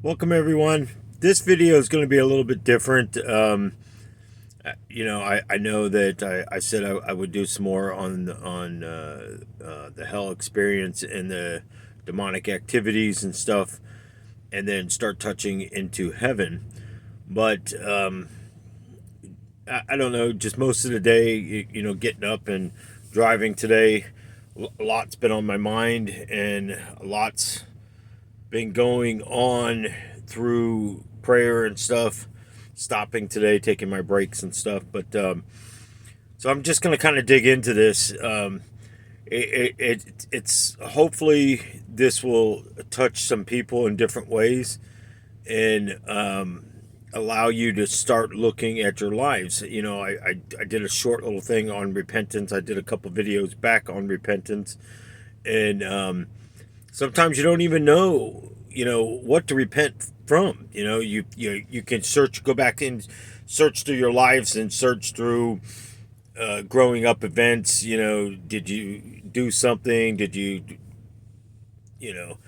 Welcome everyone. This video is going to be a little bit different. I know that I said I would do some more on the hell experience and the demonic activities and stuff, and then start touching into heaven. But I don't know. Just most of the day, getting up and driving today, a lot's been on my mind, and a lot's been going on through prayer and stuff. Stopping today, taking my breaks and stuff. But so I'm just gonna kind of dig into this. It's hopefully this will touch some people in different ways and allow you to start looking at your lives. I did a short little thing on repentance. I did a couple videos back on repentance, and sometimes you don't even know what to repent from. You can go back and search through your lives and search through growing up events. Did you do something? Did you know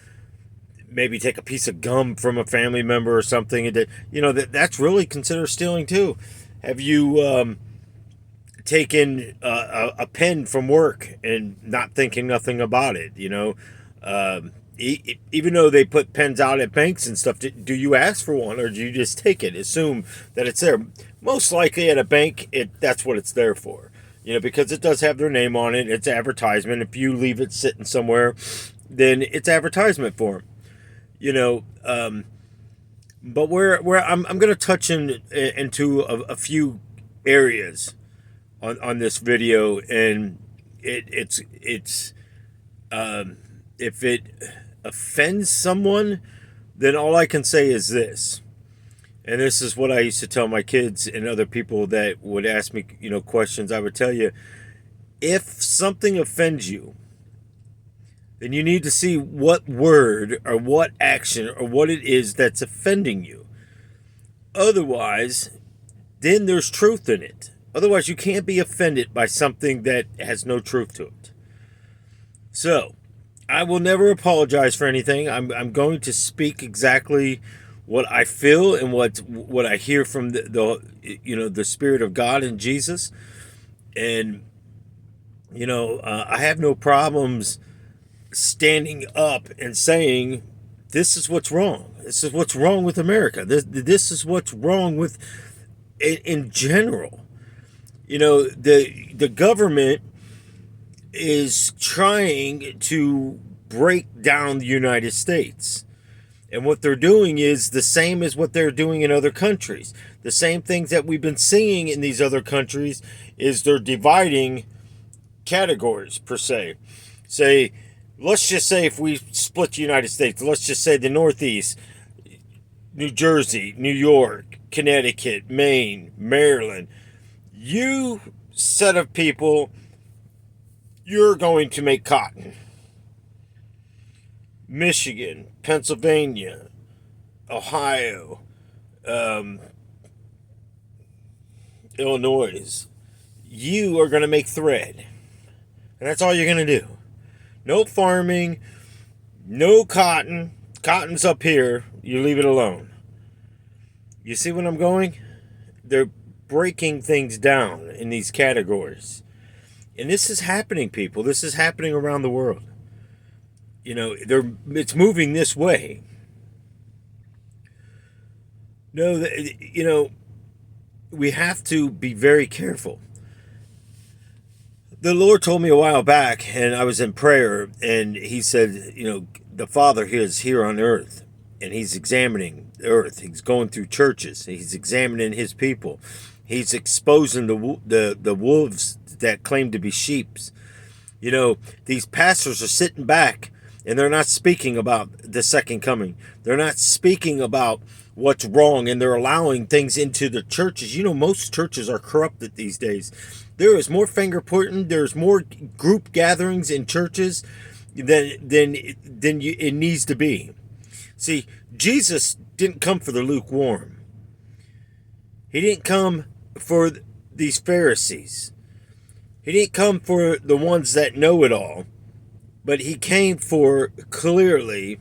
maybe take a piece of gum from a family member or something? And that's really considered stealing too. Have you taken a pen from work and not thinking nothing about it? Even though they put pens out at banks and stuff, do you ask for one, or do you just take it, assume that it's there? Most likely at a bank, that's what it's there for. Because it does have their name on it. It's advertisement. If you leave it sitting somewhere, then it's advertisement for them. You know, but where I'm going to touch into a few areas on this video, and it's if it offends someone, then all I can say is this. And this is what I used to tell my kids and other people that would ask me, questions. I would tell you, if something offends you, then you need to see what word or what action or what it is that's offending you. Otherwise, then there's truth in it. Otherwise, you can't be offended by something that has no truth to it. So, I will never apologize for anything. I'm going to speak exactly what I feel and what I hear from the Spirit of God and Jesus. And I have no problems standing up and saying, this is what's wrong. This is what's wrong with America. This is what's wrong with in general. The government is trying to break down the United States. And what they're doing is the same as what they're doing in other countries. The same things that we've been seeing in these other countries is they're dividing categories, per se. Let's just say if we split the United States, let's just say the Northeast, New Jersey, New York, Connecticut, Maine, Maryland. You set of people, you're going to make cotton. Michigan, Pennsylvania, Ohio, Illinois. You are going to make thread. And that's all you're going to do. No farming, no cotton. Cotton's up here. You leave it alone. You see what I'm going? They're breaking things down in these categories. And this is happening, people. This is happening around the world. It's moving this way. No, we have to be very careful. The Lord told me a while back, and I was in prayer, and He said, the Father is here on earth, and He's examining the earth. He's going through churches. He's examining His people. He's exposing the wolves that claim to be sheep. These pastors are sitting back, and they're not speaking about the second coming. They're not speaking about what's wrong, and they're allowing things into the churches. Most churches are corrupted these days. There is more finger pointing. There's more group gatherings in churches than it needs to be. See, Jesus didn't come for the lukewarm. He didn't come for these Pharisees. He didn't come for the ones that know it all. But He came for clearly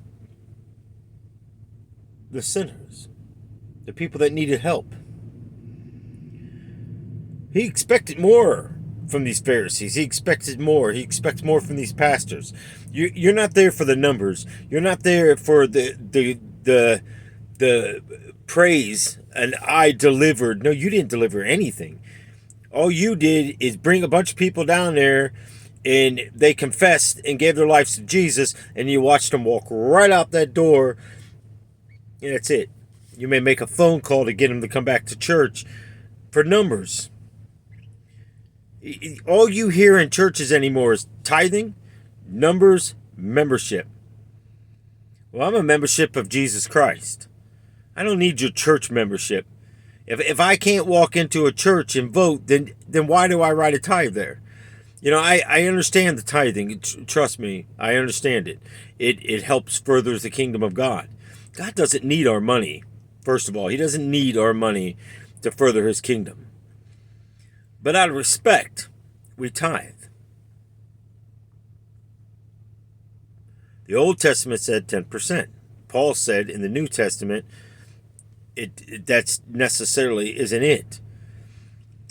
the sinners, the people that needed help. He expected more from these Pharisees. He expected more. He expects more from these pastors. You're not there for the numbers. You're not there for the praise and I delivered. No, you didn't deliver anything. All you did is bring a bunch of people down there and they confessed and gave their lives to Jesus, and you watched them walk right out that door, and that's it. You may make a phone call to get them to come back to church for numbers. All you hear in churches anymore is tithing, numbers, membership. Well, I'm a membership of Jesus Christ. I don't need your church membership. If I can't walk into a church and vote, then why do I write a tithe there? You know, I understand the tithing. Trust me, I understand it. It helps furthers the kingdom of God. God doesn't need our money. First of all, he doesn't need our money to further his kingdom. But out of respect, we tithe. The Old Testament said 10%. Paul said in the New Testament, that's necessarily isn't it.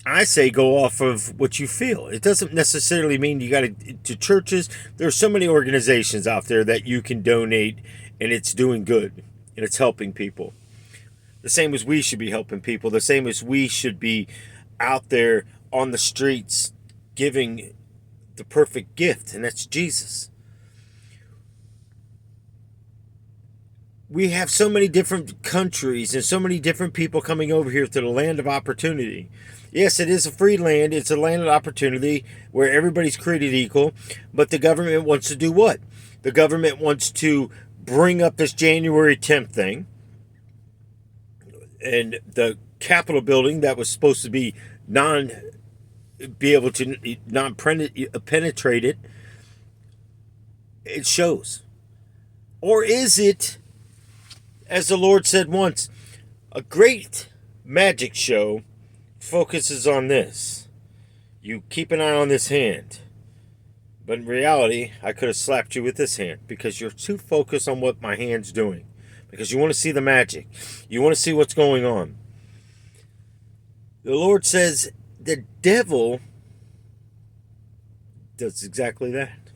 I say go off of what you feel. It doesn't necessarily mean you got to churches. There's so many organizations out there that you can donate, and it's doing good, and it's helping people. The same as we should be helping people. The same as we should be out there on the streets giving the perfect gift, and that's Jesus. We have so many different countries and so many different people coming over here to the land of opportunity. Yes, it is a free land. It's a land of opportunity where everybody's created equal. But the government wants to do what? The government wants to bring up this January 10th thing. And the Capitol building that was supposed to be non-penetrated, it shows. Or is it, as the Lord said once, a great magic show focuses on this. You keep an eye on this hand. But in reality, I could have slapped you with this hand because you're too focused on what my hand's doing. Because you want to see the magic. You want to see what's going on. The Lord says the devil does exactly that.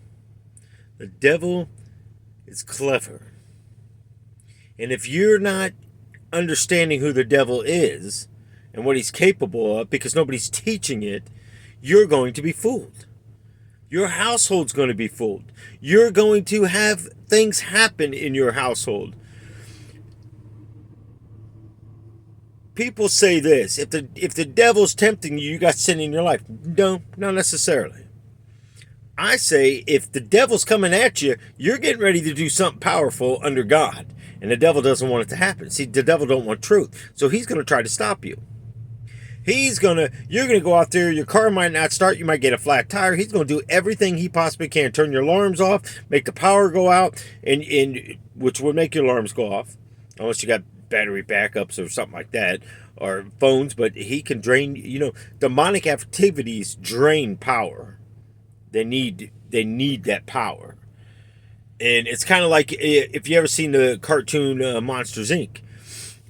The devil is clever. And if you're not understanding who the devil is and what he's capable of, because nobody's teaching it, you're going to be fooled. Your household's going to be fooled. You're going to have things happen in your household. People say this, if the devil's tempting you, you got sin in your life. No, not necessarily. I say if the devil's coming at you, you're getting ready to do something powerful under God. And the devil doesn't want it to happen. See, the devil don't want truth. So he's going to try to stop you. You're going to go out there, your car might not start, you might get a flat tire. He's going to do everything he possibly can. Turn your alarms off, make the power go out, and which would make your alarms go off. Unless you got battery backups or something like that, or phones, but he can drain, demonic activities drain power. They need that power. And it's kind of like if you ever seen the cartoon Monsters, Inc.,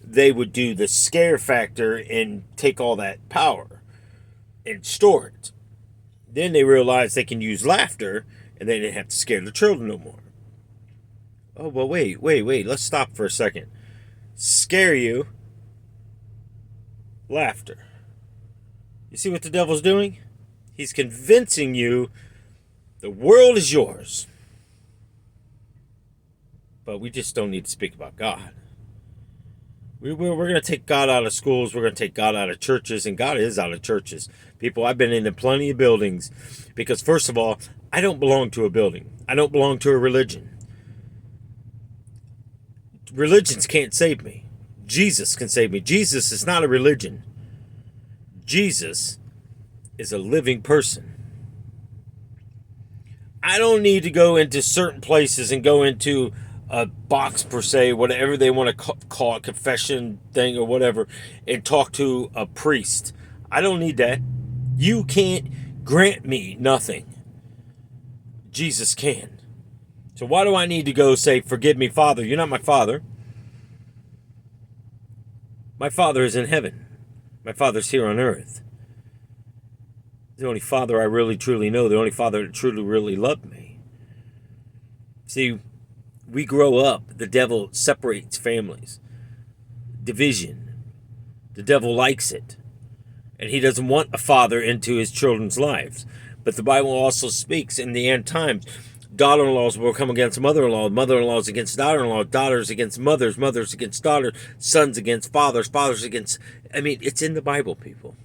they would do the scare factor and take all that power and store it. Then they realized they can use laughter, and they didn't have to scare the children no more. Oh, well, wait. Let's stop for a second. Scare you. Laughter. You see what the devil's doing? He's convincing you the world is yours. But we just don't need to speak about God. We're going to take God out of schools. We're going to take God out of churches. And God is out of churches. People, I've been into plenty of buildings. Because first of all, I don't belong to a building. I don't belong to a religion. Religions can't save me. Jesus can save me. Jesus is not a religion. Jesus is a living person. I don't need to go into certain places and go into a box per se, whatever they want to call it, confession thing or whatever, and talk to a priest. I don't need that. You can't grant me nothing. Jesus can. So why do I need to go say, forgive me, Father? You're not my Father. My Father is in heaven. My Father's here on earth. The only Father I really truly know, the only Father that truly really loved me. See, we grow up, the devil separates families, division. The devil likes it, and he doesn't want a father into his children's lives. But the Bible also speaks in the end times, daughter-in-laws will come against mother-in-law, mother-in-laws against daughter-in-law, daughters against mothers, mothers against daughters, sons against fathers, fathers against... I mean, it's in the Bible, people.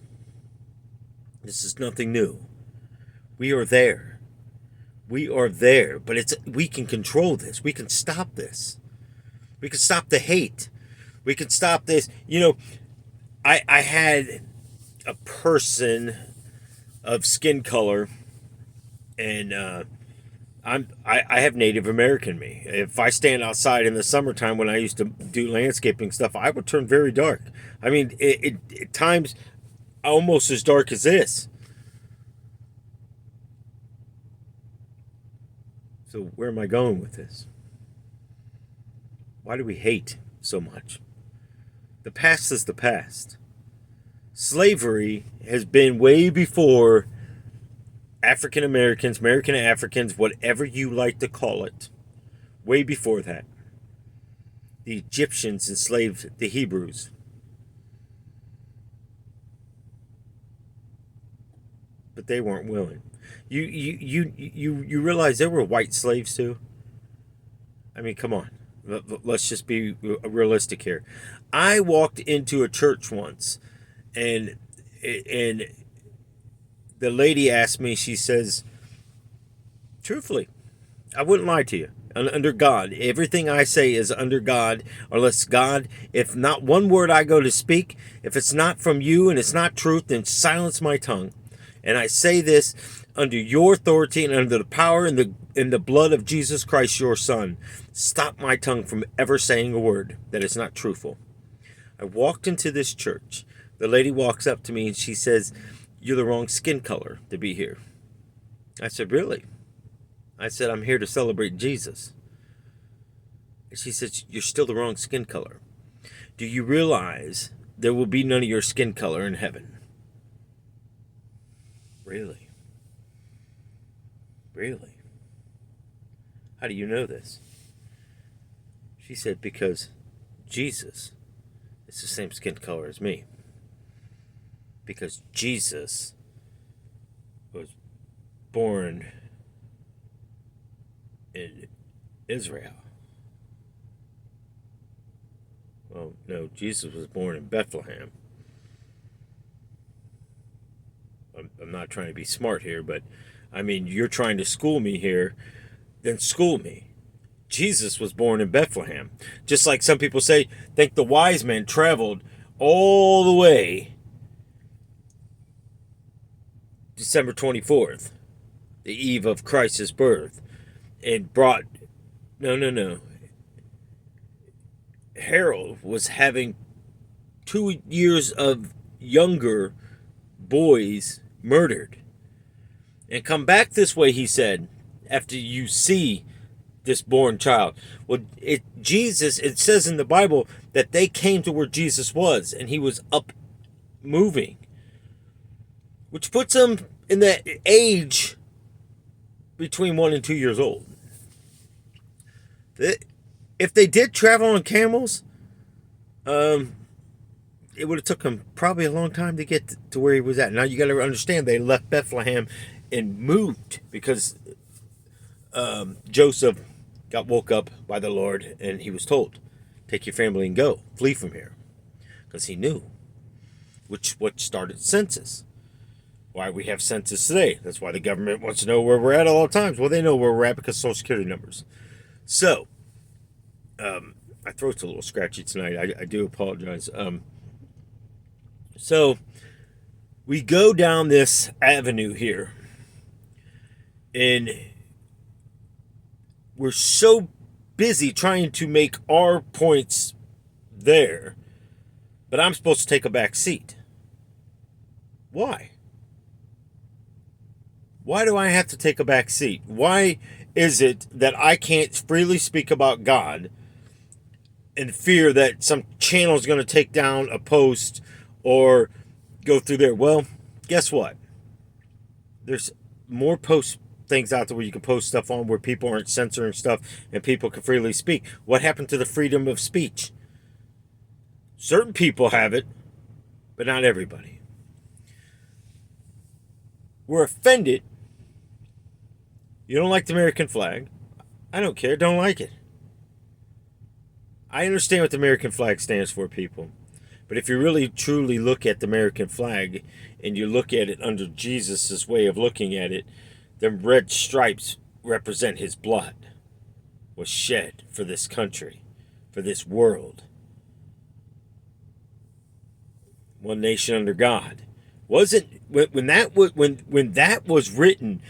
This is nothing new. We are there. We are there, but we can control this. We can stop this. We can stop the hate. We can stop this. You know, I had a person of skin color, and I have Native American in me. If I stand outside in the summertime when I used to do landscaping stuff, I would turn very dark. I mean, at times almost as dark as this. So where am I going with this? Why do we hate so much? The past is the past. Slavery has been way before African Americans, American Africans, whatever you like to call it. Way before that. The Egyptians enslaved the Hebrews. But they weren't willing. You realize there were white slaves too? I mean, come on. Let's just be realistic here. I walked into a church once, and the lady asked me, she says, truthfully, I wouldn't lie to you. Under God, everything I say is under God, unless God, if not one word I go to speak, if it's not from you and it's not truth, then silence my tongue. And I say this under your authority and under the power and the blood of Jesus Christ, your Son. Stop my tongue from ever saying a word that is not truthful. I walked into this church. The lady walks up to me and she says, you're the wrong skin color to be here. I said, really? I said, I'm here to celebrate Jesus. And she said, you're still the wrong skin color. Do you realize there will be none of your skin color in heaven? Really? Really? How do you know this? She said, because Jesus is the same skin color as me. Because Jesus was born in Israel. Well, no, Jesus was born in Bethlehem. I'm not trying to be smart here, but I mean, you're trying to school me here, then school me. Jesus was born in Bethlehem. Just like some people say, think the wise men traveled all the way December 24th, the eve of Christ's birth, and brought... No. Harold was having 2 years of younger boys murdered. And come back this way, he said, after you see this born child. Well, Jesus, it says in the Bible that they came to where Jesus was, and he was up moving, which puts him in the age between 1 and 2 years old. If they did travel on camels, it would have took him probably a long time to get to where he was at. Now you got to understand, they left Bethlehem and moved because Joseph got woke up by the Lord and he was told, take your family and go, flee from here, because he knew, what started census. Why we have census today. That's why the government wants to know where we're at all the times. Well, they know where we're at because Social Security numbers. So, my throat's a little scratchy tonight. I do apologize. So, we go down this avenue here, and we're so busy trying to make our points there, but I'm supposed to take a back seat. Why? Why do I have to take a back seat? Why is it that I can't freely speak about God in fear that some channel is going to take down a post or go through there. Well, guess what? There's more post things out there where you can post stuff on where people aren't censoring stuff and people can freely speak. What happened to the freedom of speech? Certain people have it, but not everybody. We're offended. You don't like the American flag. I don't care. Don't like it. I understand what the American flag stands for, people. But if you really truly look at the American flag and you look at it under Jesus' way of looking at it, the red stripes represent his blood was shed for this country, for this world. One nation under God. Wasn't when that was written,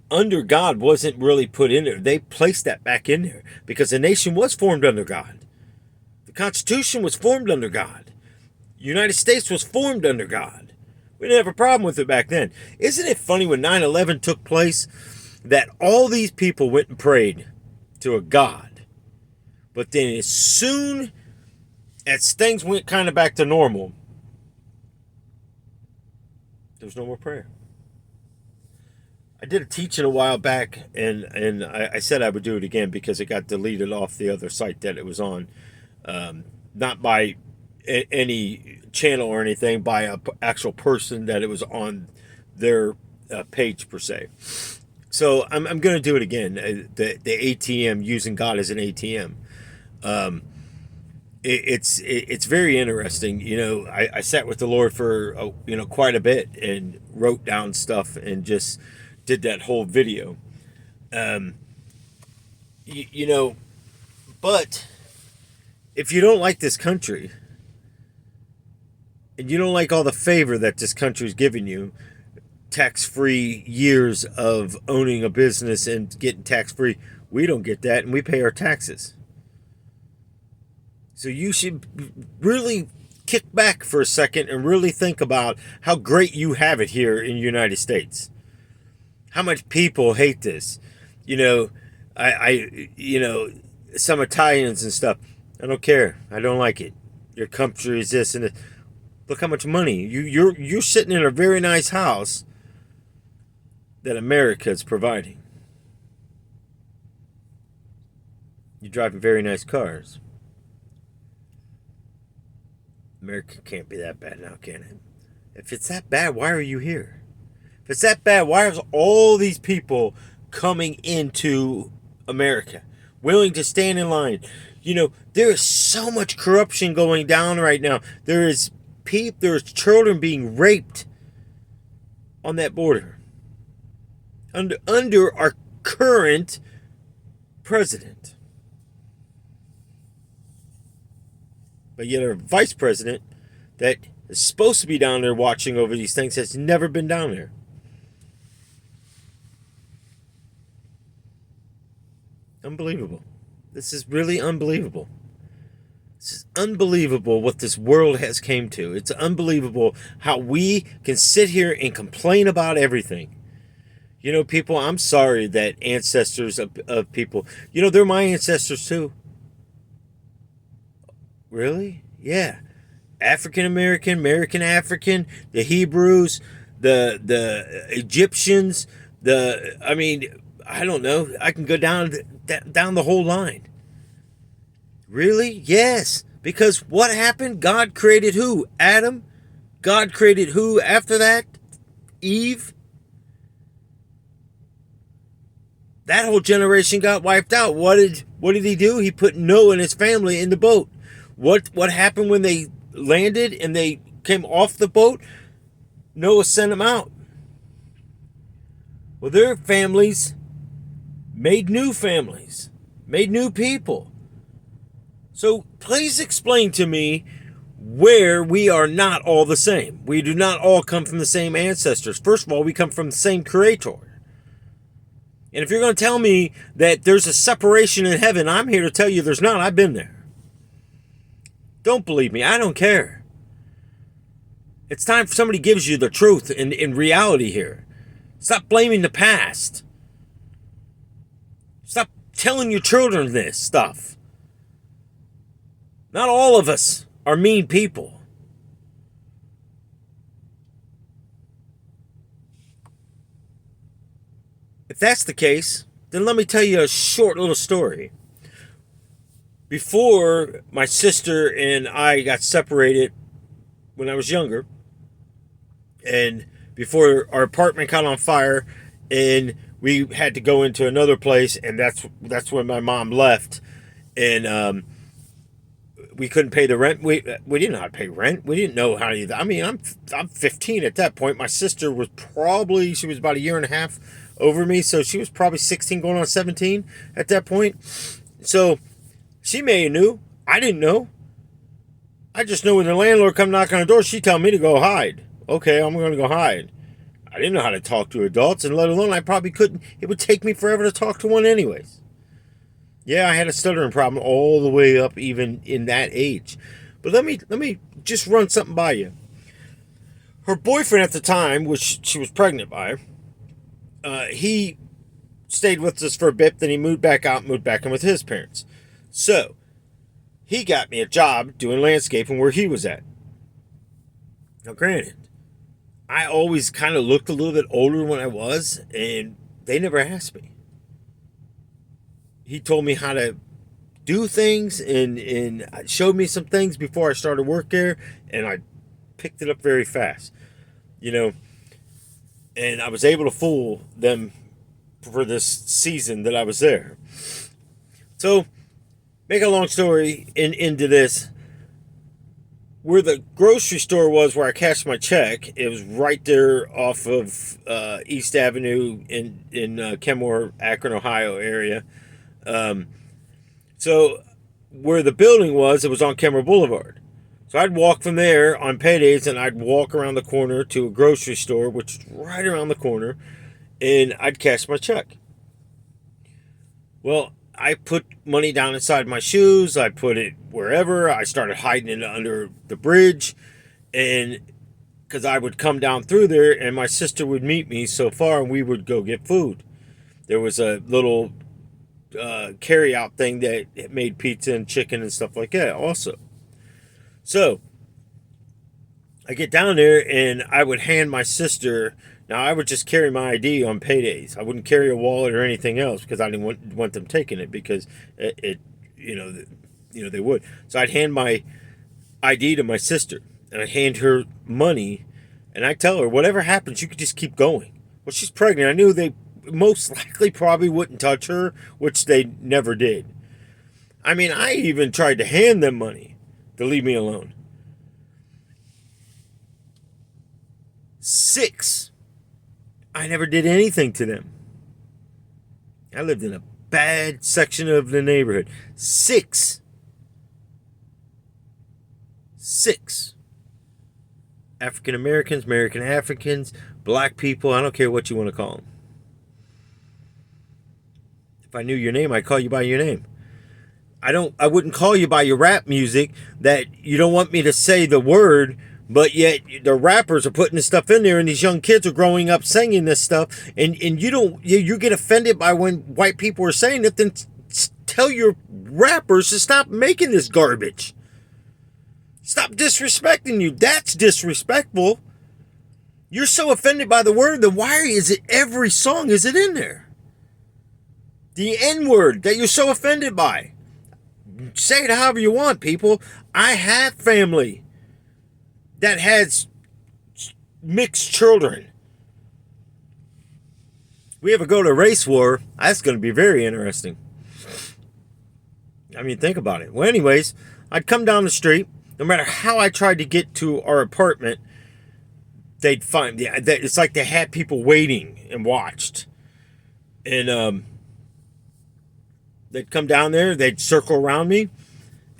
under God wasn't really put in there. They placed that back in there because the nation was formed under God. The Constitution was formed under God. The United States was formed under God. We didn't have a problem with it back then. Isn't it funny when 9/11 took place that all these people went and prayed to a God, but then as soon as things went kind of back to normal, there was no more prayer. I did a teaching a while back, and I said I would do it again because it got deleted off the other site that it was on. Not by any channel or anything, by an actual person that it was on their page per se. So I'm going to do it again. The ATM, using God as an ATM. It's very interesting. You know, I sat with the Lord for quite a bit and wrote down stuff and just did that whole video. But if you don't like this country and you don't like all the favor that this country's giving you, tax-free years of owning a business and getting tax-free, we don't get that, and we pay our taxes. So you should really kick back for a second and really think about how great you have it here in the United States. How much people hate this. Some Italians and stuff. I don't care. I don't like it. Your country is this and this. Look how much money. You're sitting in a very nice house that America is providing. You're driving very nice cars. America can't be that bad now, can it? If it's that bad, why are you here? If it's that bad, why are all these people coming into America, willing to stand in line? There is so much corruption going down right now. There's children being raped on that border under our current president. But yet our vice president that is supposed to be down there watching over these things has never been down there. Unbelievable. This is really unbelievable. This is unbelievable what this world has came to. It's unbelievable how we can sit here and complain about everything. People, I'm sorry that ancestors of people, they're my ancestors too. Really? Yeah. African American, American African, the Hebrews, the Egyptians, I don't know. I can go down the whole line. Really? Yes. Because what happened? God created who? Adam. God created who after that? Eve. That whole generation got wiped out. What did he do? He put Noah and his family in the boat. What happened when they landed and they came off the boat? Noah sent them out. Well, their families made new families, made new people. So please explain to me where we are not all the same. We do not all come from the same ancestors. First of all, we come from the same creator. And if you're going to tell me that there's a separation in heaven, I'm here to tell you there's not. I've been there. Don't believe me. I don't care. It's time for somebody gives you the truth in reality here. Stop blaming the past. Stop telling your children this stuff. Not all of us are mean people. If that's the case, then let me tell you a short little story. Before my sister and I got separated when I was younger, and before our apartment caught on fire, and we had to go into another place, and that's when my mom left, and we couldn't pay the rent. We didn't know how to pay rent. We didn't know how to. I mean, I'm 15 at that point. My sister was she was about a year and a half over me, so she was probably 16 going on 17 at that point. So she may have knew. I didn't know. I just knew when the landlord come knock on the door, she tell me to go hide. Okay, I'm going to go hide. I didn't know how to talk to adults, and let alone I probably couldn't. It would take me forever to talk to one anyways. Yeah, I had a stuttering problem all the way up even in that age. But let me just run something by you. Her boyfriend at the time, which she was pregnant by, he stayed with us for a bit, then he moved back out, moved back in with his parents. So, he got me a job doing landscaping where he was at. Now, granted, I always kind of looked a little bit older when I was, and they never asked me. He told me how to do things and showed me some things before I started work there, and I picked it up very fast, and I was able to fool them for this season that I was there. So, make a long story into this, where the grocery store was where I cashed my check, it was right there off of East Avenue in Kenmore, Akron, Ohio area. So where the building was, it was on Kenmore Boulevard. So I'd walk from there on paydays, and I'd walk around the corner to a grocery store, which is right around the corner, and I'd cash my check. Well, I put money down inside my shoes. I put it wherever. I started hiding it under the bridge, and because I would come down through there, and my sister would meet me so far, and we would go get food. There was a little carry out thing that made pizza and chicken and stuff like that also. So I get down there, and I would hand my sister. Now I would just carry my ID on paydays. I wouldn't carry a wallet or anything else because I didn't want them taking it, because it they would. So I'd hand my ID to my sister, and I'd hand her money, and I tell her, whatever happens, you could just keep going. Well, she's pregnant. I knew they most likely probably wouldn't touch her, which they never did. I mean, I even tried to hand them money to leave me alone. 6, I never did anything to them. I lived in a bad section of the neighborhood. 6 African Americans, American Africans, black people, I don't care what you want to call them. If I knew your name, I'd call you by your name. I wouldn't call you by your rap music that you don't want me to say the word, but yet the rappers are putting this stuff in there, and these young kids are growing up singing this stuff, and you get offended by when white people are saying it. Then tell your rappers to stop making this garbage. Stop disrespecting you. That's disrespectful. You're so offended by the word, then why is it every song is it in there? The N-word that you're so offended by. Say it however you want, people. I have family that has mixed children. We ever go to a race war, that's going to be very interesting. I mean, think about it. Well, anyways, I'd come down the street. No matter how I tried to get to our apartment, they'd find... It's like they had people waiting and watched. And they'd come down there, they'd circle around me.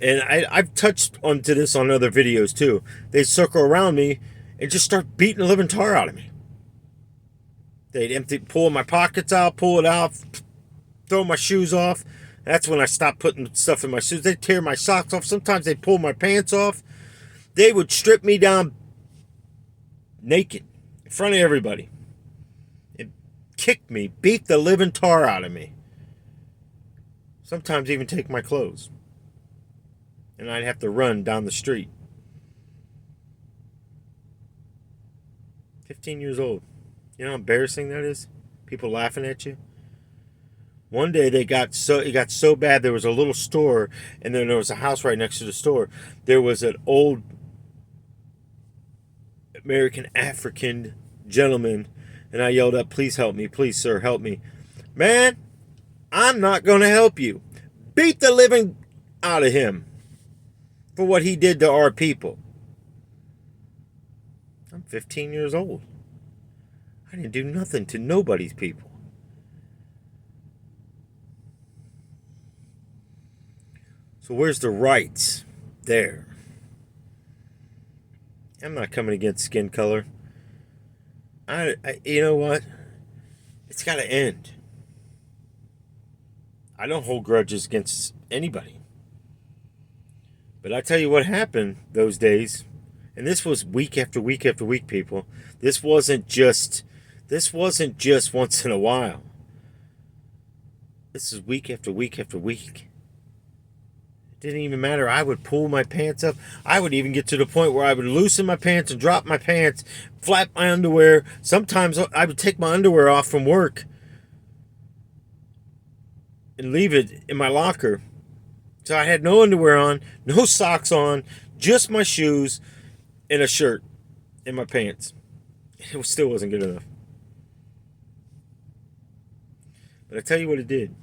And I've touched onto this on other videos too. They'd circle around me and just start beating the living tar out of me. They'd pull my pockets out, pull it out, throw my shoes off. That's when I stopped putting stuff in my shoes. They'd tear my socks off. Sometimes they'd pull my pants off. They would strip me down naked in front of everybody. And kick me, beat the living tar out of me. Sometimes even take my clothes. and I'd have to run down the street. 15 years old. You know how embarrassing that is? People laughing at you. One day it got so bad there was a little store and then there was a house right next to the store. There was an old American African gentleman and I yelled up, "Please help me, please sir, help me." "Man, I'm not going to help you." Beat the living out of him for what he did to our people. I'm 15 years old. I didn't do nothing to nobody's people. So where's the rights? There. I'm not coming against skin color. You know what? It's got to end. I don't hold grudges against anybody. But I tell you what happened those days, and this was week after week after week, people. This wasn't just once in a while. This is week after week after week. It didn't even matter. I would pull my pants up. I would even get to the point where I would loosen my pants and drop my pants, flap my underwear. Sometimes I would take my underwear off from work and leave it in my locker. So I had no underwear on, no socks on, just my shoes and a shirt and my pants. It still wasn't good enough. But I tell you what it did.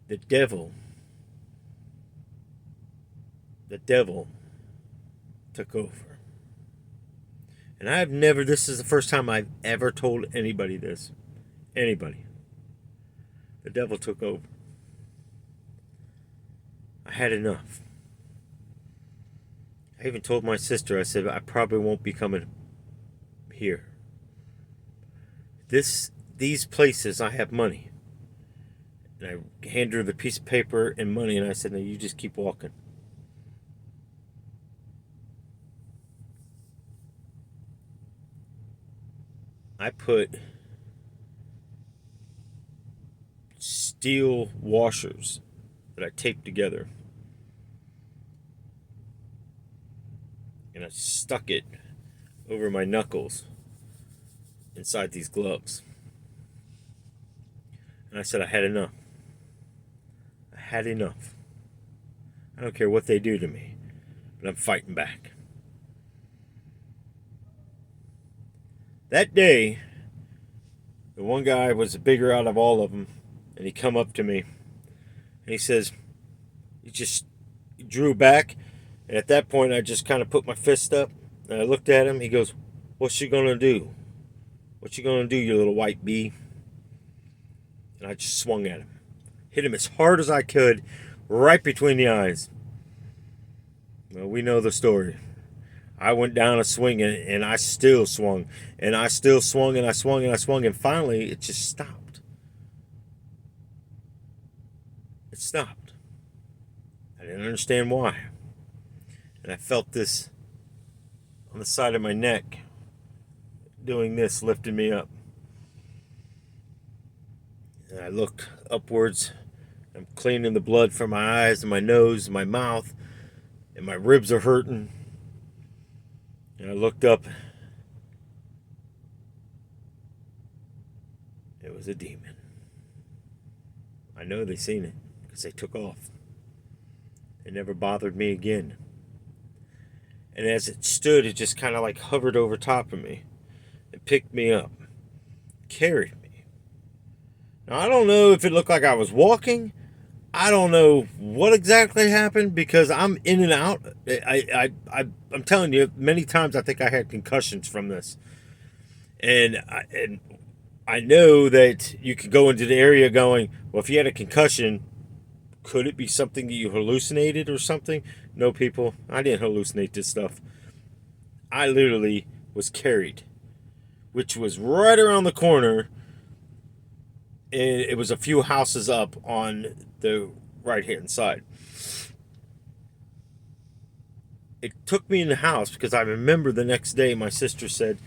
The devil took over. And this is the first time I've ever told anybody this. Anybody. The devil took over. I had enough. I even told my sister, I said, I probably won't be coming here. These places, I have money. And I handed her the piece of paper and money, and I said, "No, you just keep walking." I put steel washers that I taped together, and I stuck it over my knuckles inside these gloves. And I said I had enough. I had enough. I don't care what they do to me, but I'm fighting back. That day, the one guy was the bigger out of all of them, and he come up to me, and he says, he just drew back, and at that point I just kind of put my fist up, and I looked at him. He goes, "What you gonna do? What you gonna do, you little white bee?" And I just swung at him. Hit him as hard as I could, right between the eyes. Well, we know the story. I went down a swing and I still swung. And I still swung and I swung and I swung. And finally, it just stopped. It stopped. I didn't understand why. And I felt this on the side of my neck. Doing this, lifting me up. And I look upwards. I'm cleaning the blood from my eyes and my nose and my mouth. And my ribs are hurting. And I looked up. It was a demon. I know they seen it because they took off. They never bothered me again. And as it stood, it just kind of like hovered over top of me. It picked me up. Carried me. Now, I don't know if it looked like I was walking. I don't know what exactly happened because I'm in and out. I'm telling you, many times I think I had concussions from this. And I know that you could go into the area going, well, if you had a concussion, could it be something that you hallucinated or something? No, people, I didn't hallucinate this stuff. I literally was carried, which was right around the corner. And it was a few houses up on the right-hand side. It took me in the house because I remember the next day my sister said,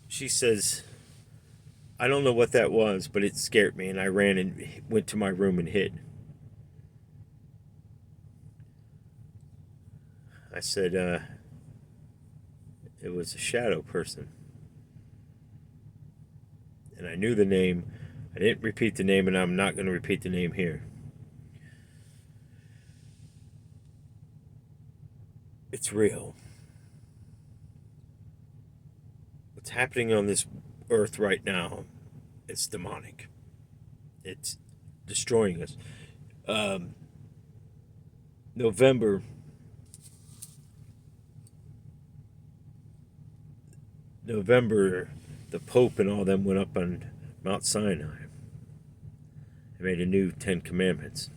she says, I don't know what that was, but it scared me, and I ran and went to my room and hid. I said, it was a shadow person. And I knew the name. I didn't repeat the name, and I'm not going to repeat the name here. It's real. What's happening on this earth right now, it's demonic. It's destroying us. Um, November November, the Pope and all them went up on Mount Sinai and made a new Ten Commandments.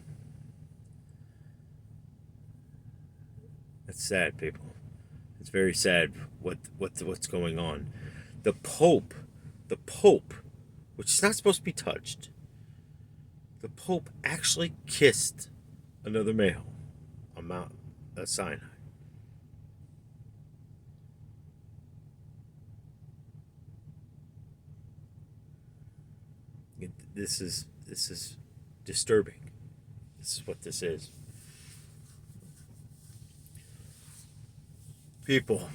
That's sad, people. It's very sad what's going on. The Pope, which is not supposed to be touched, the Pope actually kissed another male on Mount Sinai. This is disturbing. This is what this is. People,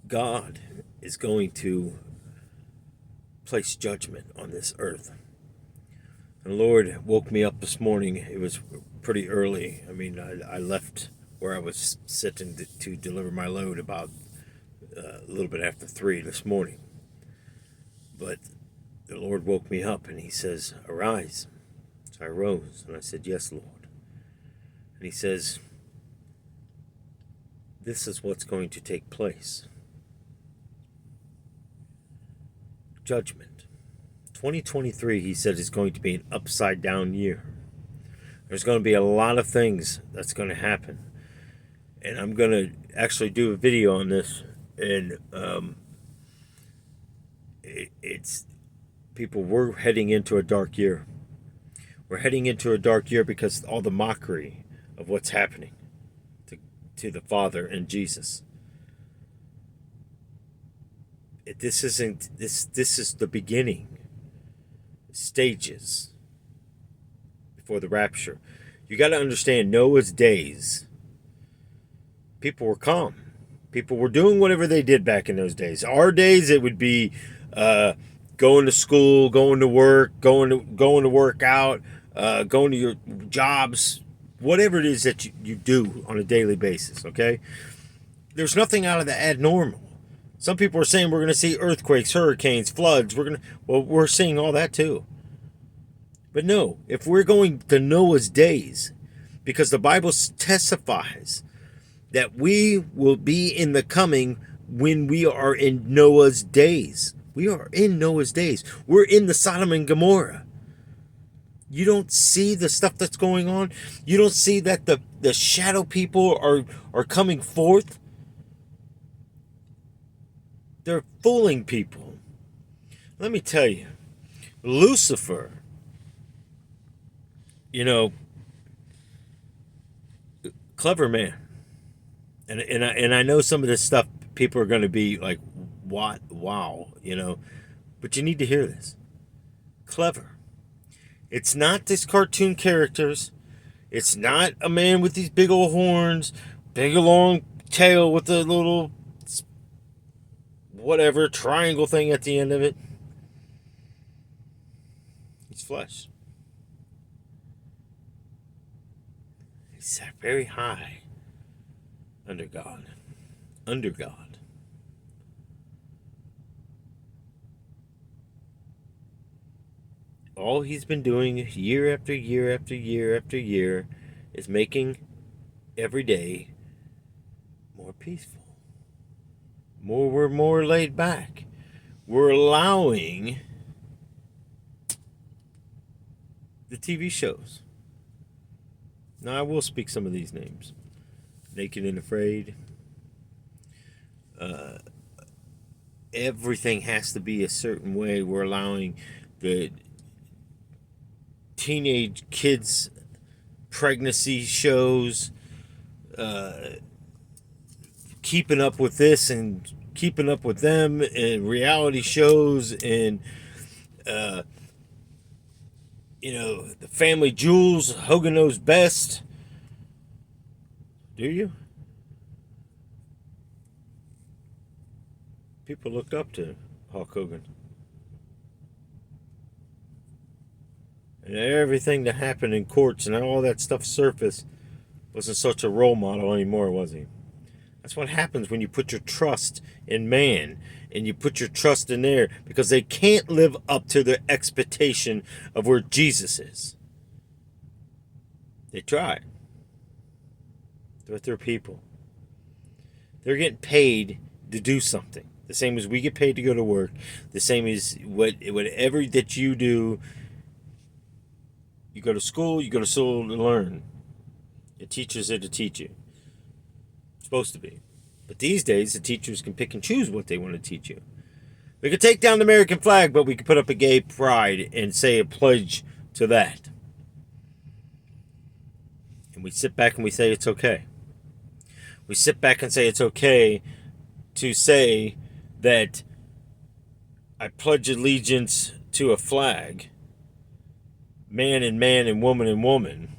God is going to place judgment on this earth. And the Lord woke me up this morning. It was pretty early. I mean, I left where I was sitting to deliver my load about a little bit after 3 this morning. But the Lord woke me up and he says, "Arise." So I rose and I said, "Yes, Lord." And he says, "This is what's going to take place. Judgment." 2023, he said, is going to be an upside down year. There's going to be a lot of things that's going to happen. And I'm going to actually do a video on this. And it's people, we're heading into a dark year. We're heading into a dark year because all the mockery of what's happening to the Father and Jesus. This is the beginning stages before the rapture. You got to understand, Noah's days, people were calm. People were doing whatever they did back in those days. Our days, it would be going to school, going to work, going to work out, going to your jobs, whatever it is that you do on a daily basis, okay? There's nothing out of the abnormal. Some people are saying we're going to see earthquakes, hurricanes, floods. We're seeing all that too. But no, if we're going to Noah's days, because the Bible testifies that we will be in the coming when we are in Noah's days. We are in Noah's days. We're in the Sodom and Gomorrah. You don't see the stuff that's going on. You don't see that the shadow people are coming forth. They're fooling people. Let me tell you, Lucifer, clever man. And I know some of this stuff people are going to be like, what? Wow, But you need to hear this. Clever. It's not these cartoon characters. It's not a man with these big old horns, big long tail with a little whatever triangle thing at the end of it. It's flesh. He's sat very high under God. Under God. All he's been doing year after year after year after year is making every day more peaceful. We're more laid back. We're allowing the TV shows. Now, I will speak some of these names. Naked and Afraid. Everything has to be a certain way. We're allowing the teenage kids pregnancy shows, keeping up with this and keeping up with them and reality shows and the Family Jewels, Hogan Knows Best. Do you? People looked up to Hulk Hogan. And everything that happened in courts and all that stuff surfaced wasn't such a role model anymore, was he? That's what happens when you put your trust in man and you put your trust in there, because they can't live up to the expectation of where Jesus is. They try. But they're people. They're getting paid to do something. The same as we get paid to go to work. The same as whatever that you do. You go to school to learn. The teacher's there to teach you. It's supposed to be. But these days, the teachers can pick and choose what they want to teach you. We could take down the American flag, but we could put up a gay pride and say a pledge to that. And we sit back and we say it's okay. We sit back and say it's okay to say that I pledge allegiance to a flag, man and woman and woman.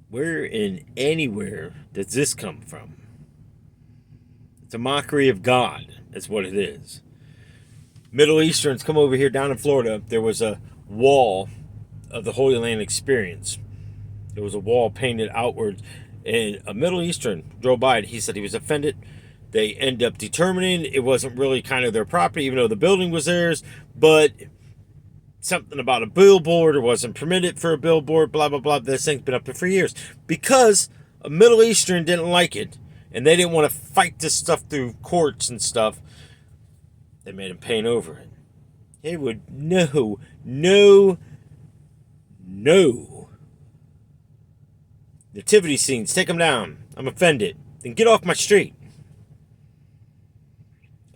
Where in anywhere does this come from? It's a mockery of God. That's what it is. Middle Easterns come over here down in Florida. There was a wall of the Holy Land Experience. There was a wall painted outwards. And a Middle Eastern drove by it. He said he was offended. They end up determining it wasn't really kind of their property, even though the building was theirs. But something about a billboard, or wasn't permitted for a billboard, blah, blah, blah. This thing's been up there for years. Because a Middle Eastern didn't like it, and they didn't want to fight this stuff through courts and stuff, they made him paint over it. They would, no. Nativity scenes, take them down. I'm offended. Then get off my street.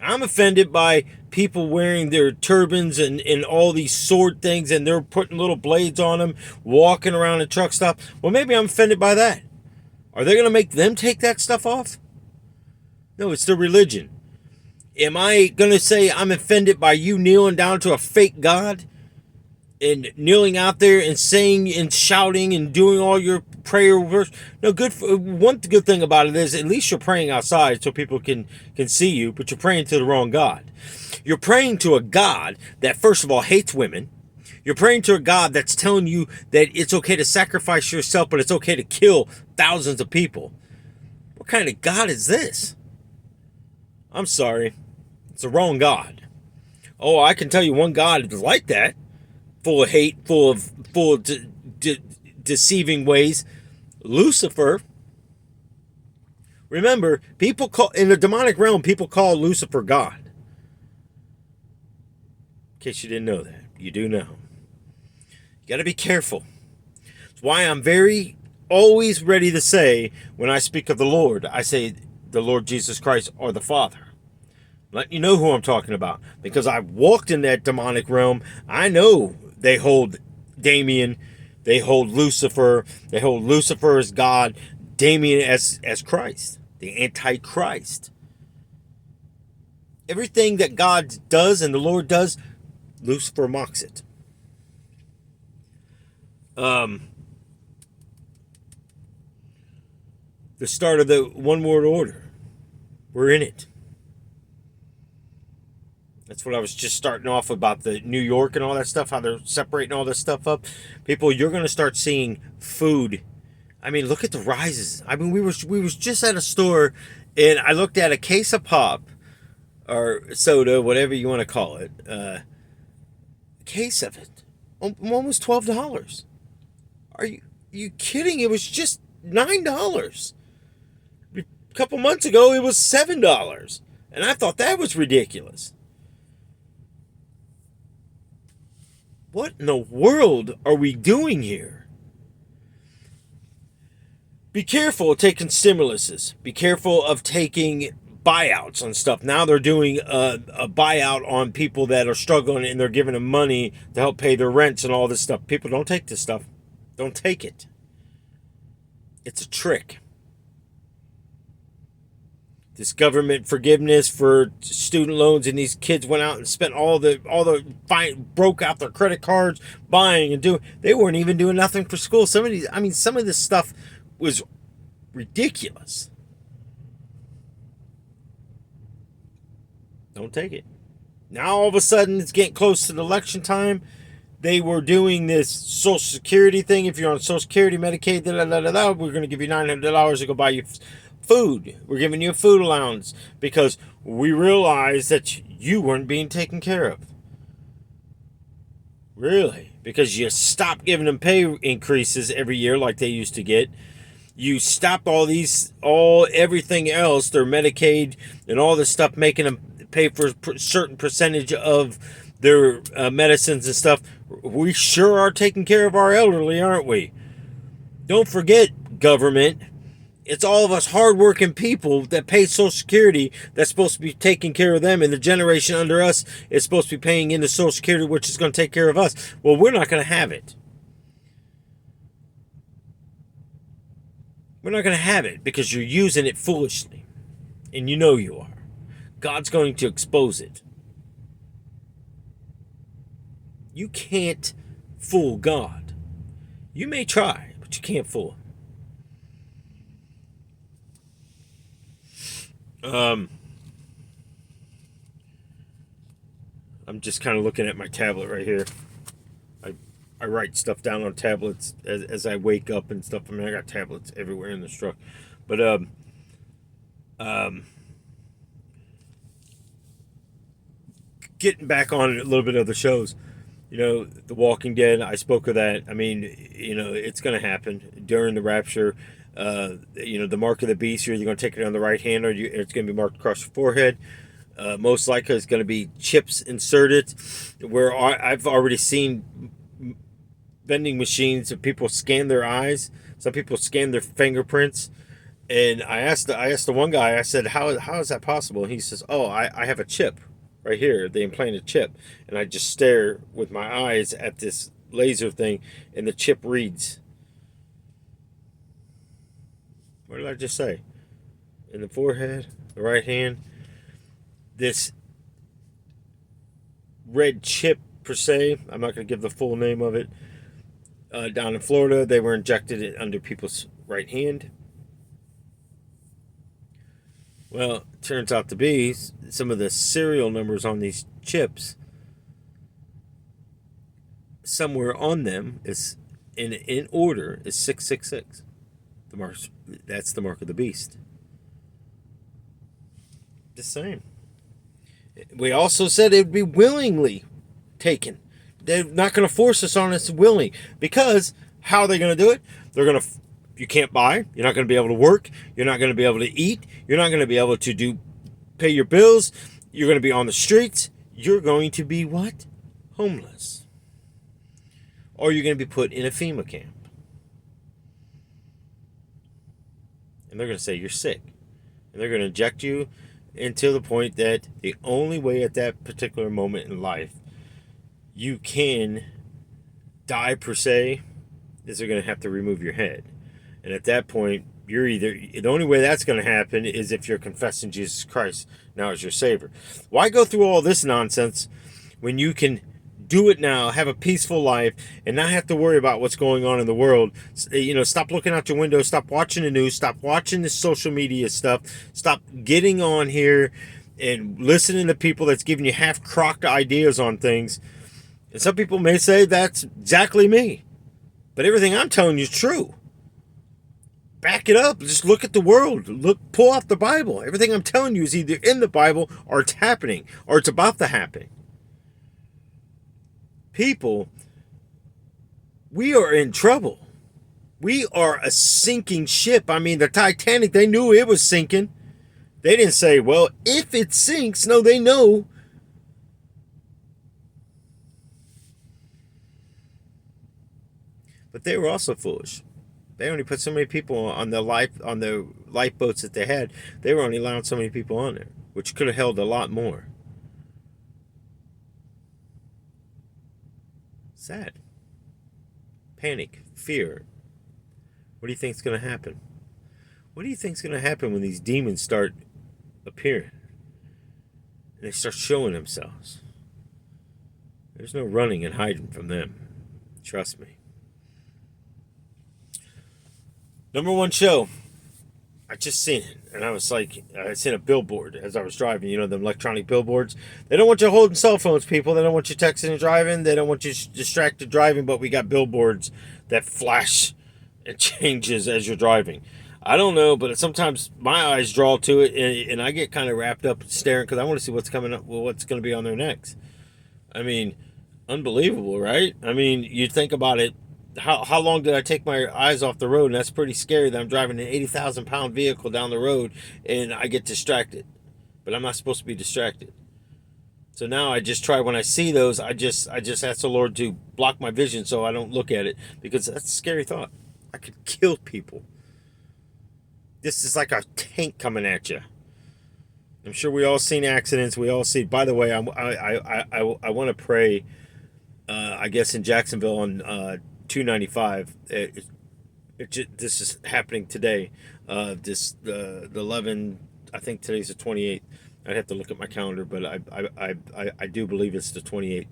I'm offended by people wearing their turbans and all these sword things, and they're putting little blades on them, walking around a truck stop. Well, maybe I'm offended by that. Are they going to make them take that stuff off? No, it's their religion. Am I going to say I'm offended by you kneeling down to a fake God and kneeling out there and saying and shouting and doing all your prayer verse? No, one good thing about it is at least you're praying outside so people can see you, but you're praying to the wrong God. You're praying to a God that, first of all, hates women. You're praying to a God that's telling you that it's okay to sacrifice yourself, but it's okay to kill thousands of people. What kind of God is this? I'm sorry. It's the wrong God. Oh, I can tell you one God is like that. Full of hate, full of deceiving ways. Lucifer. Remember, people call, in the demonic realm, people call Lucifer God. In case you didn't know that. You do now. You got to be careful. That's why I'm always ready to say, when I speak of the Lord, I say the Lord Jesus Christ or the Father. Letting you know who I'm talking about. Because I walked in that demonic realm. I know they hold Damien. They hold Lucifer. They hold Lucifer as God. Damien as Christ. The Antichrist. Everything that God does and the Lord does, Lucifer mocks it. The start of the one world order. We're in it. That's what I was just starting off about, the New York and all that stuff, how they're separating all this stuff up. People, you're going to start seeing food. I mean, look at the rises. I mean, we was just at a store, and I looked at a case of pop, or soda, whatever you want to call it. A case of it. One was $12. Are you kidding? It was just $9. A couple months ago, it was $7. And I thought that was ridiculous. What in the world are we doing here? Be careful of taking stimuluses. Be careful of taking buyouts on stuff. Now they're doing a buyout on people that are struggling, and they're giving them money to help pay their rents and all this stuff. People, don't take this stuff. Don't take it. It's a trick. this government forgiveness for student loans, and these kids went out and spent all the fine, broke out their credit cards buying and doing. They weren't even doing nothing for school. Some of these, I mean, some of this stuff was ridiculous. Don't take it. Now all of a sudden it's getting close to the election time. They were doing this Social Security thing. If you're on Social Security, Medicaid, we're going to give you $900 to go buy you food. We're giving you a food allowance because we realized that you weren't being taken care of. Really? Because you stopped giving them pay increases every year like they used to get. You stopped everything else, their Medicaid and all this stuff, making them pay for a certain percentage of their medicines and stuff. We sure are taking care of our elderly, aren't we? Don't forget, government. It's all of us hardworking people that pay Social Security that's supposed to be taking care of them, and the generation under us is supposed to be paying into Social Security, which is going to take care of us. Well, we're not going to have it. We're not going to have it because you're using it foolishly, and you know you are. God's going to expose it. You can't fool God. You may try, but you can't fool him. I'm just kind of looking at my tablet right here. I write stuff down on tablets as I wake up and stuff. I mean, I got tablets everywhere in this truck. But getting back on a little bit of the shows, you know, The Walking Dead, I spoke of that. I mean, you know, it's going to happen during the rapture. You know, the mark of the beast, you're either going to take it on the right hand or it's going to be marked across your forehead. Most likely it's going to be chips inserted, where I've already seen vending machines and people scan their eyes. Some people scan their fingerprints. And I asked the one guy, I said, how is that possible? And he says, oh, I have a chip right here. They implant a chip. And I just stare with my eyes at this laser thing, and the chip reads. What did I just say? In the forehead, the right hand. This red chip, per se, I'm not going to give the full name of it. Down in Florida, they were injected it under people's right hand. Well, it turns out to be some of the serial numbers on these chips, somewhere on them is in order is 666. That's the mark of the beast. Just saying. We also said it would be willingly taken. They're not going to force us on us willing, because how are they going to do it? You can't buy. You're not going to be able to work. You're not going to be able to eat. You're not going to be able to pay your bills. You're going to be on the streets. You're going to be what? Homeless. Or you're going to be put in a FEMA camp. And they're going to say you're sick. And they're going to inject you until the point that the only way at that particular moment in life you can die, per se, is they're going to have to remove your head. And at that point, the only way that's going to happen is if you're confessing Jesus Christ now as your Savior. Why go through all this nonsense when you can do it now, have a peaceful life, and not have to worry about what's going on in the world? You know, stop looking out your window, stop watching the news, stop watching the social media stuff, stop getting on here and listening to people that's giving you half-crocked ideas on things. And some people may say that's exactly me. But everything I'm telling you is true. Back it up. Just look at the world. Pull out the Bible. Everything I'm telling you is either in the Bible or it's happening or it's about to happen. People, we are in trouble. We are a sinking ship. I mean, the Titanic, they knew it was sinking. They didn't say, well, if it sinks. No, they know. But they were also foolish. They only put so many people on the lifeboats that they had. They were only allowing so many people on there, which could have held a lot more. Sad. Panic. Fear. What do you think is going to happen? What do you think is going to happen when these demons start appearing. And they start showing themselves. There's no running and hiding from them. Trust me. Number one show. I just seen it, and I was like, I seen a billboard as I was driving. You know, them electronic billboards. They don't want you holding cell phones, people. They don't want you texting and driving. They don't want you distracted driving. But we got billboards that flash and changes as you're driving. I don't know, but sometimes my eyes draw to it, and I get kind of wrapped up staring because I want to see what's coming up, what's going to be on there next. I mean, unbelievable, right? I mean, you think about it. How long did I take my eyes off the road? And that's pretty scary that I'm driving an 80,000-pound vehicle down the road and I get distracted. But I'm not supposed to be distracted. So now I just try, when I see those, I just ask the Lord to block my vision so I don't look at it. Because that's a scary thought. I could kill people. This is like a tank coming at you. I'm sure we all seen accidents. We all see. By the way, I want to pray. I guess in Jacksonville on 295. This is happening today. The 11. I think today's the 28th. I'd have to look at my calendar, but I do believe it's the 28th.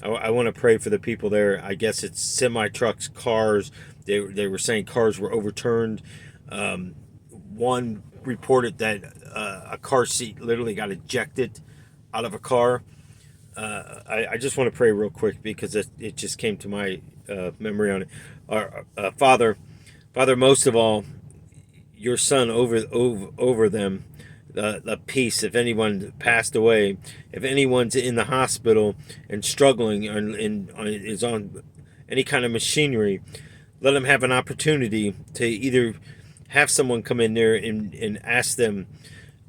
I want to pray for the people there. I guess it's semi trucks, cars. They were saying cars were overturned. One reported that a car seat literally got ejected out of a car. I just want to pray real quick because it just came to my memory on it. Father, most of all, your Son over them, the peace. If anyone passed away, if anyone's in the hospital and struggling is on any kind of machinery, let them have an opportunity to either have someone come in there and ask them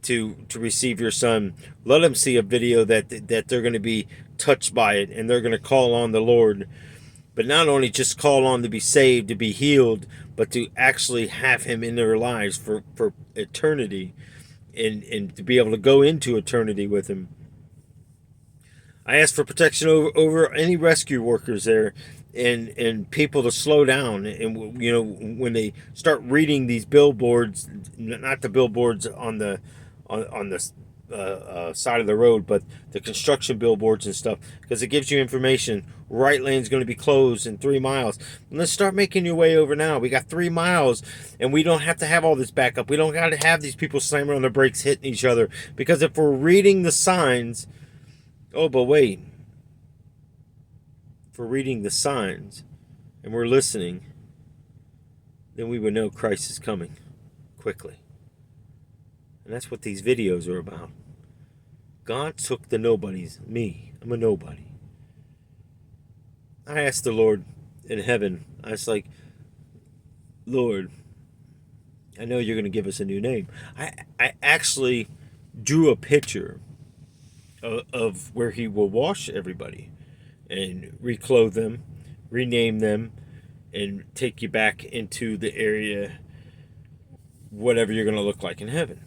to receive your Son. Let them see a video that they're going to be touched by it and they're going to call on the Lord. But not only just call on to be saved, to be healed, but to actually have him in their lives for eternity and to be able to go into eternity with him. I ask for protection over any rescue workers there and people to slow down. And, you know, when they start reading these billboards, not the billboards on the side of the road, but the construction billboards and stuff, because it gives you information. Right lane's going to be closed in 3 miles. And let's start making your way over now. We got 3 miles, and we don't have to have all this backup. We don't got to have these people slamming on the brakes, hitting each other. Because if we're reading the signs, oh, but wait. If we're reading the signs and we're listening, then we would know Christ is coming quickly. And that's what these videos are about. God took the nobodies. Me, I'm a nobody. I asked the Lord in heaven, I was like, Lord, I know you're going to give us a new name. I actually drew a picture of where he will wash everybody and reclothe them, rename them, and take you back into the area, whatever you're going to look like in heaven.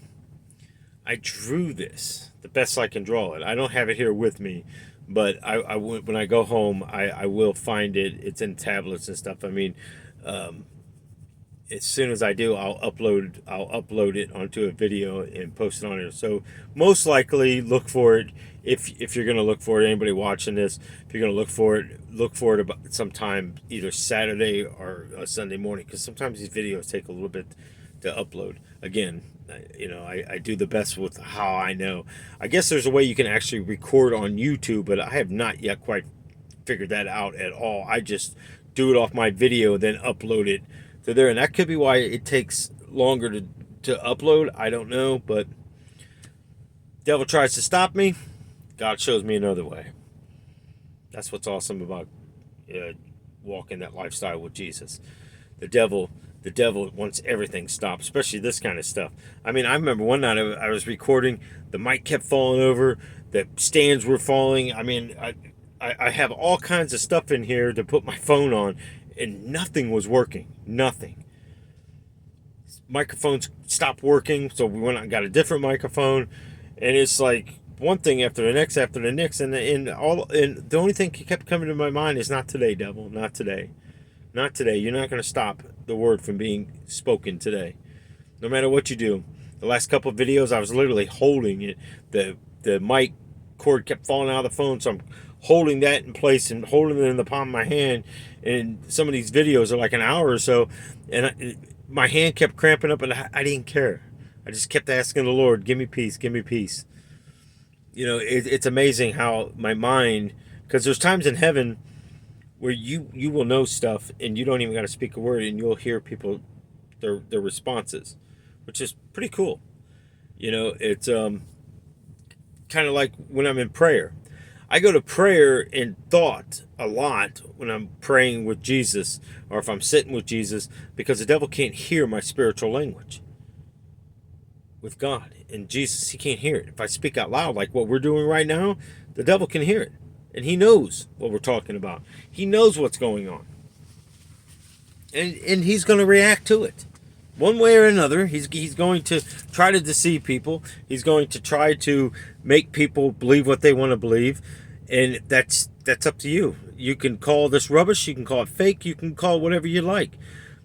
I drew this the best I can draw it. I don't have it here with me, but when I go home, I will find it. It's in tablets and stuff. I mean, as soon as I do, I'll upload it onto a video and post it on there. So most likely, look for it. If you're gonna look for it, anybody watching this, if you're gonna look for it about sometime either Saturday or Sunday morning, because sometimes these videos take a little bit to upload. Again, you know, I do the best with how I know. I guess there's a way you can actually record on YouTube, but I have not yet quite figured that out at all. I just do it off my video, then upload it to there, and that could be why it takes longer to upload. I don't know, but devil tries to stop me, God shows me another way. That's what's awesome about walking that lifestyle with Jesus. The devil wants everything stopped, especially this kind of stuff. I mean, I remember one night I was recording, the mic kept falling over, the stands were falling. I mean, I have all kinds of stuff in here to put my phone on, and nothing was working. Nothing. Microphones stopped working, so we went out and got a different microphone, and it's like one thing after the next, and the only thing that kept coming to my mind is, not today, devil, not today. Not today. You're not going to stop the word from being spoken today. No matter what you do. The last couple of videos, I was literally holding it. The mic cord kept falling out of the phone, so I'm holding that in place and holding it in the palm of my hand. And some of these videos are like an hour or so, and my hand kept cramping up, and I didn't care. I just kept asking the Lord, "Give me peace, give me peace." It's amazing how my mind, because there's times in heaven where you will know stuff and you don't even got to speak a word, and you'll hear people their responses, which is pretty cool. It's kind of like when I'm in prayer. I go to prayer in thought a lot when I'm praying with Jesus, or if I'm sitting with Jesus, because the devil can't hear my spiritual language with God. And Jesus, he can't hear it. If I speak out loud like what we're doing right now, the devil can hear it. And he knows what we're talking about. He knows what's going on. And he's going to react to it. One way or another, he's going to try to deceive people. He's going to try to make people believe what they want to believe. And that's up to you. You can call this rubbish. You can call it fake. You can call it whatever you like.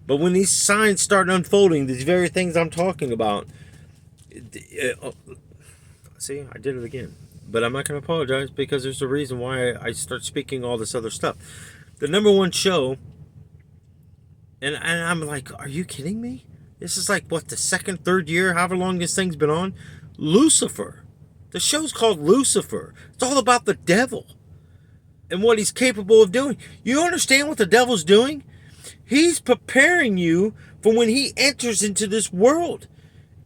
But when these signs start unfolding, these very things I'm talking about, see, I did it again. But I'm not going to apologize, because there's a reason why I start speaking all this other stuff. The number one show, and I'm like, are you kidding me? This is like, what, the second, third year, however long this thing's been on? Lucifer. The show's called Lucifer. It's all about the devil and what he's capable of doing. You understand what the devil's doing? He's preparing you for when he enters into this world.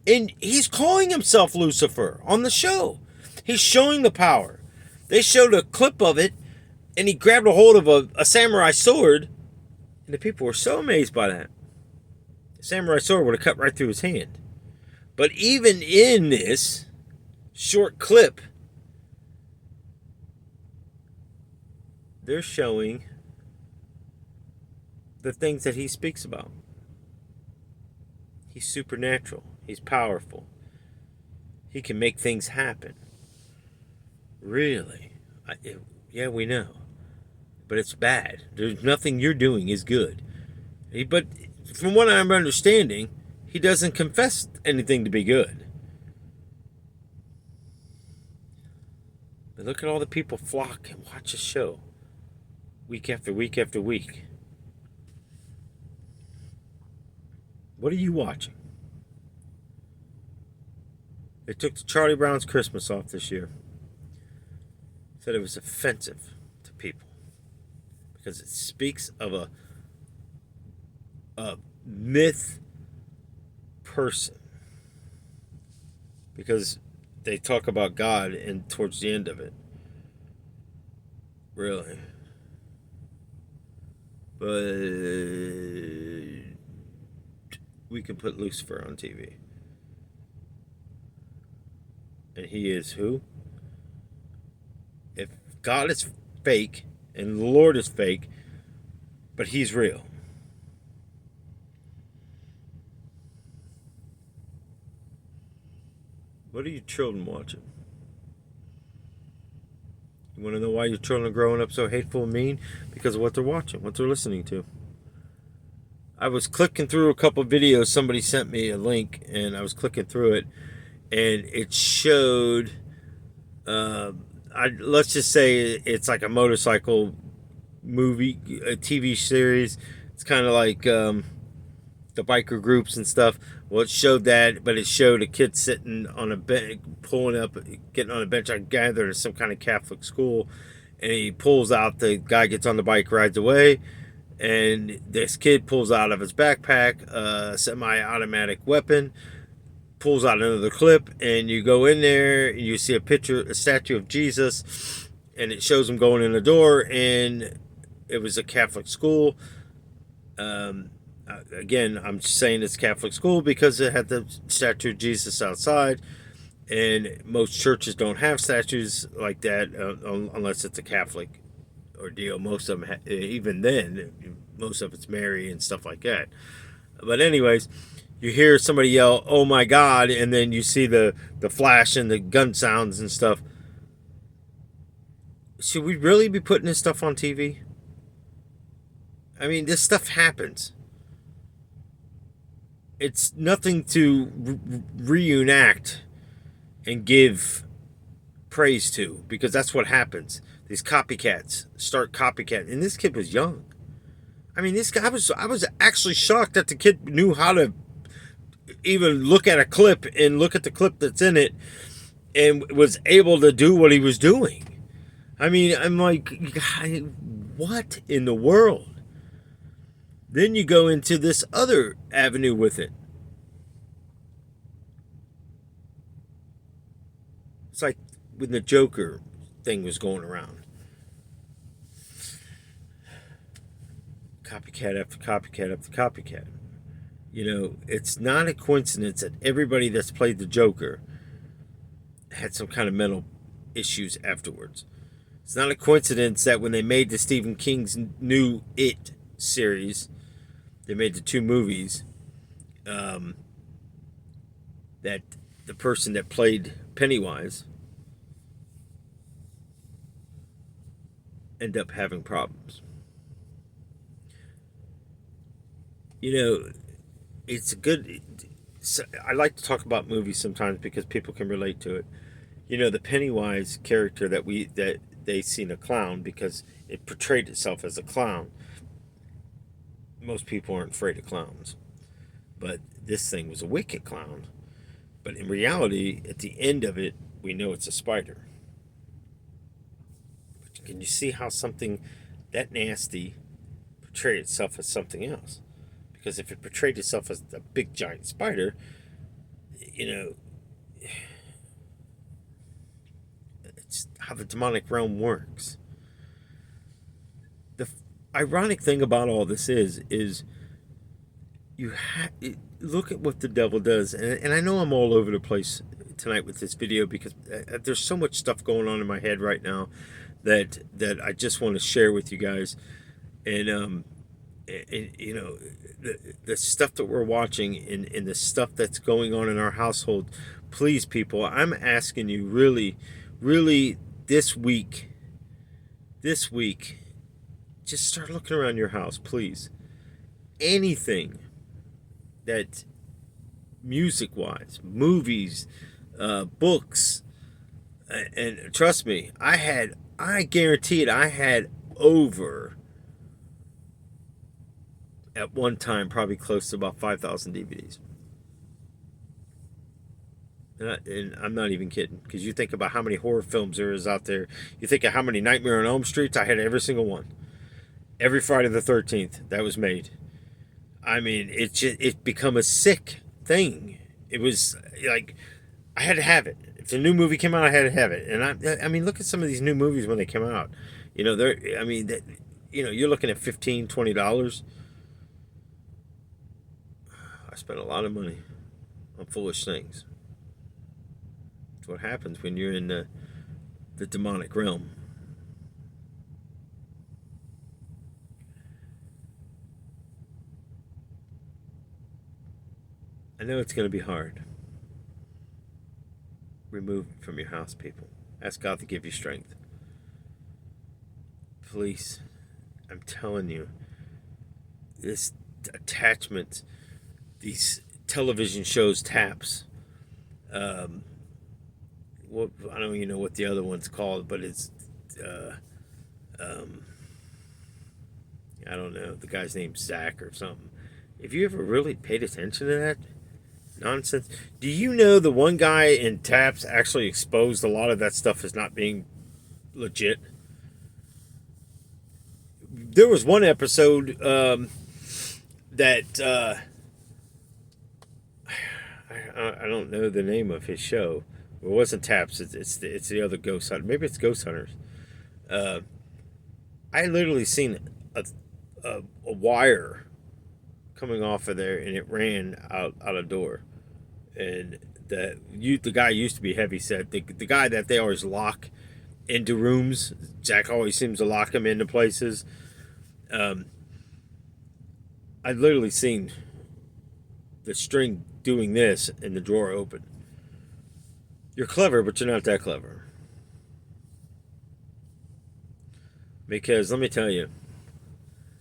And he's calling himself Lucifer on the show. He's showing the power. They showed a clip of it, and he grabbed a hold of a samurai sword, and the people were so amazed by that. The samurai sword would have cut right through his hand. But even in this short clip, they're showing the things that he speaks about. He's supernatural. He's powerful. He can make things happen. Really? Yeah, we know. But it's bad. There's nothing you're doing is good. But from what I'm understanding, he doesn't confess anything to be good. But look at all the people flock and watch the show. Week after week after week. What are you watching? They took the Charlie Brown's Christmas off this year. Said it was offensive to people because it speaks of a myth person. Because they talk about God and towards the end of it. Really. But we can put Lucifer on TV. And he is who? If God is fake and the Lord is fake, but he's real. What are your children watching? You want to know why your children are growing up so hateful and mean? Because of what they're watching, what they're listening to. I was clicking through a couple of videos. Somebody sent me a link, and I was clicking through it, and it showed, let's just say it's like a motorcycle movie, a TV series. It's kind of like the biker groups and stuff. Well, it showed that, but it showed a kid sitting on a bench, pulling up, getting on a bench. I gather it's some kind of Catholic school, and he pulls out. The guy gets on the bike, rides away, and this kid pulls out of his backpack a semi-automatic weapon, pulls out another clip, and you go in there, and you see a statue of Jesus, and it shows him going in the door, and it was a Catholic school. Again, I'm saying it's Catholic school because it had the statue of Jesus outside, and most churches don't have statues like that unless it's a Catholic ordeal. Most of them, even then, most of it's Mary and stuff like that. But anyways, you hear somebody yell, "Oh my God," and then you see the flash and the gun sounds and stuff. Should we really be putting this stuff on TV? I mean, this stuff happens. it's nothing to reenact and give praise to, because that's what happens. These copycats start copycat, and this kid was young. I mean, this guy was. I was actually shocked that the kid knew how to even look at a clip and look at the clip that's in it, and was able to do what he was doing. I mean, I'm like, what in the world? Then you go into this other avenue with it. It's like when the Joker thing was going around. Copycat after copycat after copycat. You know, it's not a coincidence that everybody that's played the Joker had some kind of mental issues afterwards. It's not a coincidence that when they made the Stephen King's new It series, they made the two movies, that the person that played Pennywise ended up having problems. You know, it's a good. I like to talk about movies sometimes because people can relate to it. You know, the Pennywise character that they seen a clown because it portrayed itself as a clown. Most people aren't afraid of clowns, but this thing was a wicked clown. But in reality, at the end of it, we know it's a spider. But can you see how something that nasty portrayed itself as something else? Because if it portrayed itself as a big giant spider, you know, it's how the demonic realm works. The ironic thing about all this is you look at what the devil does, and I know I'm all over the place tonight with this video because there's so much stuff going on in my head right now that I just want to share with you guys, and you know, the stuff that we're watching and the stuff that's going on in our household. Please, people, I'm asking you really this week, just start looking around your house, please. Anything that music-wise, movies, books, and trust me, I guarantee it, I had over at one time probably close to about 5,000 DVDs. And I'm not even kidding, because you think about how many horror films there is out there. You think of how many Nightmare on Elm Streets. I had every single one. Every Friday the 13th that was made. I mean, it become a sick thing. It was like I had to have it. If the new movie came out, I had to have it. And I mean, look at some of these new movies when they come out. You know, I mean, you know, you're looking at $15, $20. I spent a lot of money on foolish things. It's what happens when you're in the demonic realm. I know it's going to be hard. Remove it from your house, people. Ask God to give you strength. Please, I'm telling you, this attachment, these television shows, taps. What, I don't even know what the other one's called, but it's I don't know. The guy's name's Zach or something. If you ever really paid attention to that nonsense, do you know the one guy in Taps actually exposed a lot of that stuff as not being legit? There was one episode that I don't know the name of his show. Well, it wasn't Taps. It's the other Ghost Hunter. Maybe it's Ghost Hunters. I literally seen a wire coming off of there, and it ran out a door. And the guy used to be heavy set. The guy that they always lock into rooms. Jack always seems to lock him into places. I literally seen the string doing this and the drawer open. You're clever, but you're not that clever. Because let me tell you,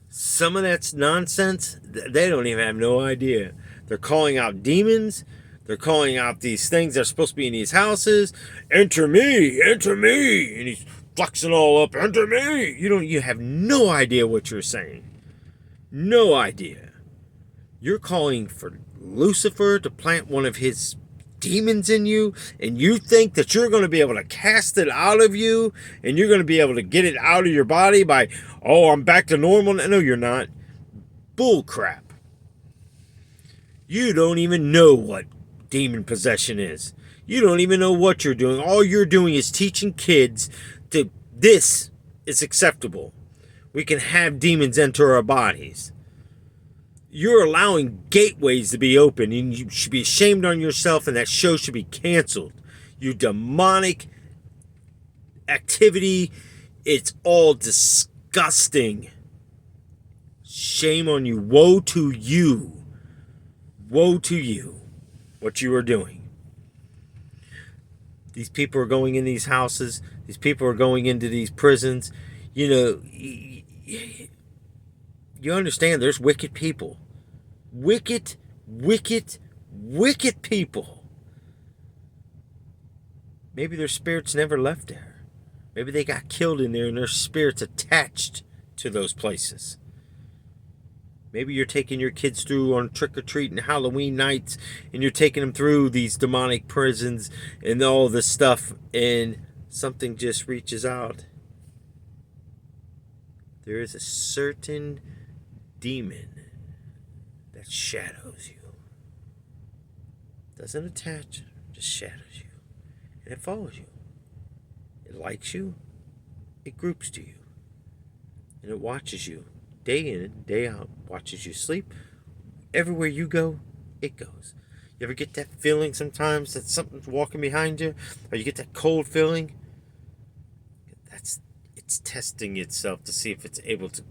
some of that's nonsense. They don't even have no idea. They're calling out demons. They're calling out these things that are supposed to be in these houses. Enter me, enter me. And he's flexing all up, enter me. You have no idea what you're saying. No idea. You're calling for Lucifer to plant one of his demons in you, and you think that you're going to be able to cast it out of you, and you're going to be able to get it out of your body by, oh, I'm back to normal. No, you're not. Bull crap. You don't even know what demon possession is. You don't even know what you're doing. All you're doing is teaching kids to, this is acceptable. We can have demons enter our bodies. You're allowing gateways to be open, and you should be ashamed on yourself, and that show should be canceled. You demonic activity, it's all disgusting. Shame on you. Woe to you. Woe to you, what you are doing. These people are going in these houses. These people are going into these prisons. You know, you understand there's wicked people. Wicked, wicked, wicked people. Maybe their spirits never left there. Maybe they got killed in there and their spirits attached to those places. Maybe you're taking your kids through on trick-or-treat and Halloween nights, and you're taking them through these demonic prisons and all this stuff, and something just reaches out. There is a certain demon that shadows you. Doesn't attach, just shadows you. And it follows you. It likes you. It groups to you. And it watches you. Day in and day out, watches you sleep. Everywhere you go, it goes. You ever get that feeling sometimes that something's walking behind you? Or you get that cold feeling? It's testing itself to see if it's able to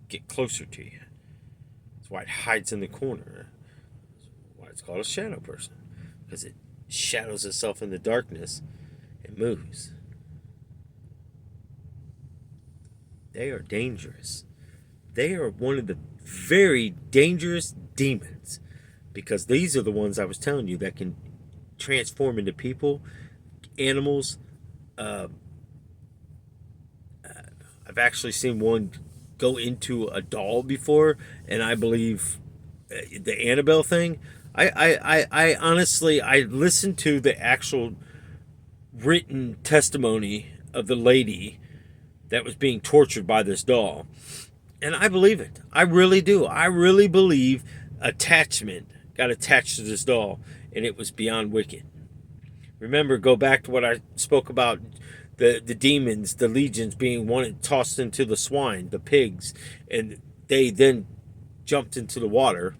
get closer to you. That's why it hides in the corner. That's why it's called a shadow person. Because it shadows itself in the darkness and moves. They are dangerous. They are one of the very dangerous demons, because these are the ones I was telling you that can transform into people, animals. I've actually seen one go into a doll before, and I believe the Annabelle thing. I honestly, I listened to the actual written testimony of the lady that was being tortured by this doll. And I believe it. I really do. I really believe attachment got attached to this doll, and it was beyond wicked. Remember, go back to what I spoke about, the demons, the legions being tossed into the swine, the pigs, and they then jumped into the water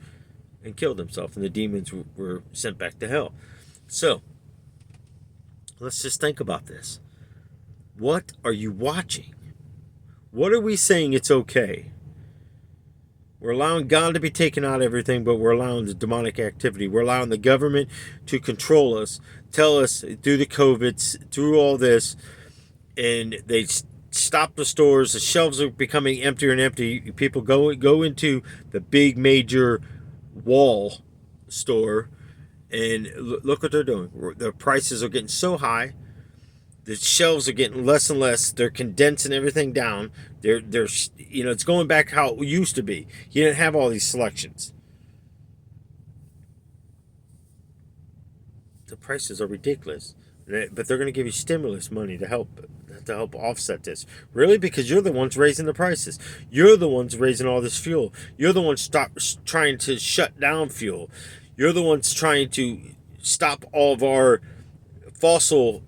and killed themselves, and the demons were sent back to hell. So, let's just think about this. What are you watching? What are we saying it's okay? We're allowing God to be taken out of everything, but we're allowing the demonic activity. We're allowing the government to control us, tell us through the COVIDs, through all this, and they stop the stores. The shelves are becoming emptier and empty. People go into the big major wall store, and look what they're doing. The prices are getting so high. The shelves are getting less and less. They're condensing everything down. They're it's going back how it used to be. You didn't have all these selections. The prices are ridiculous, but they're going to give you stimulus money to help offset this. Really? Because you're the ones raising the prices. You're the ones raising all this fuel. You're the ones trying to shut down fuel. You're the ones trying to stop all of our fossil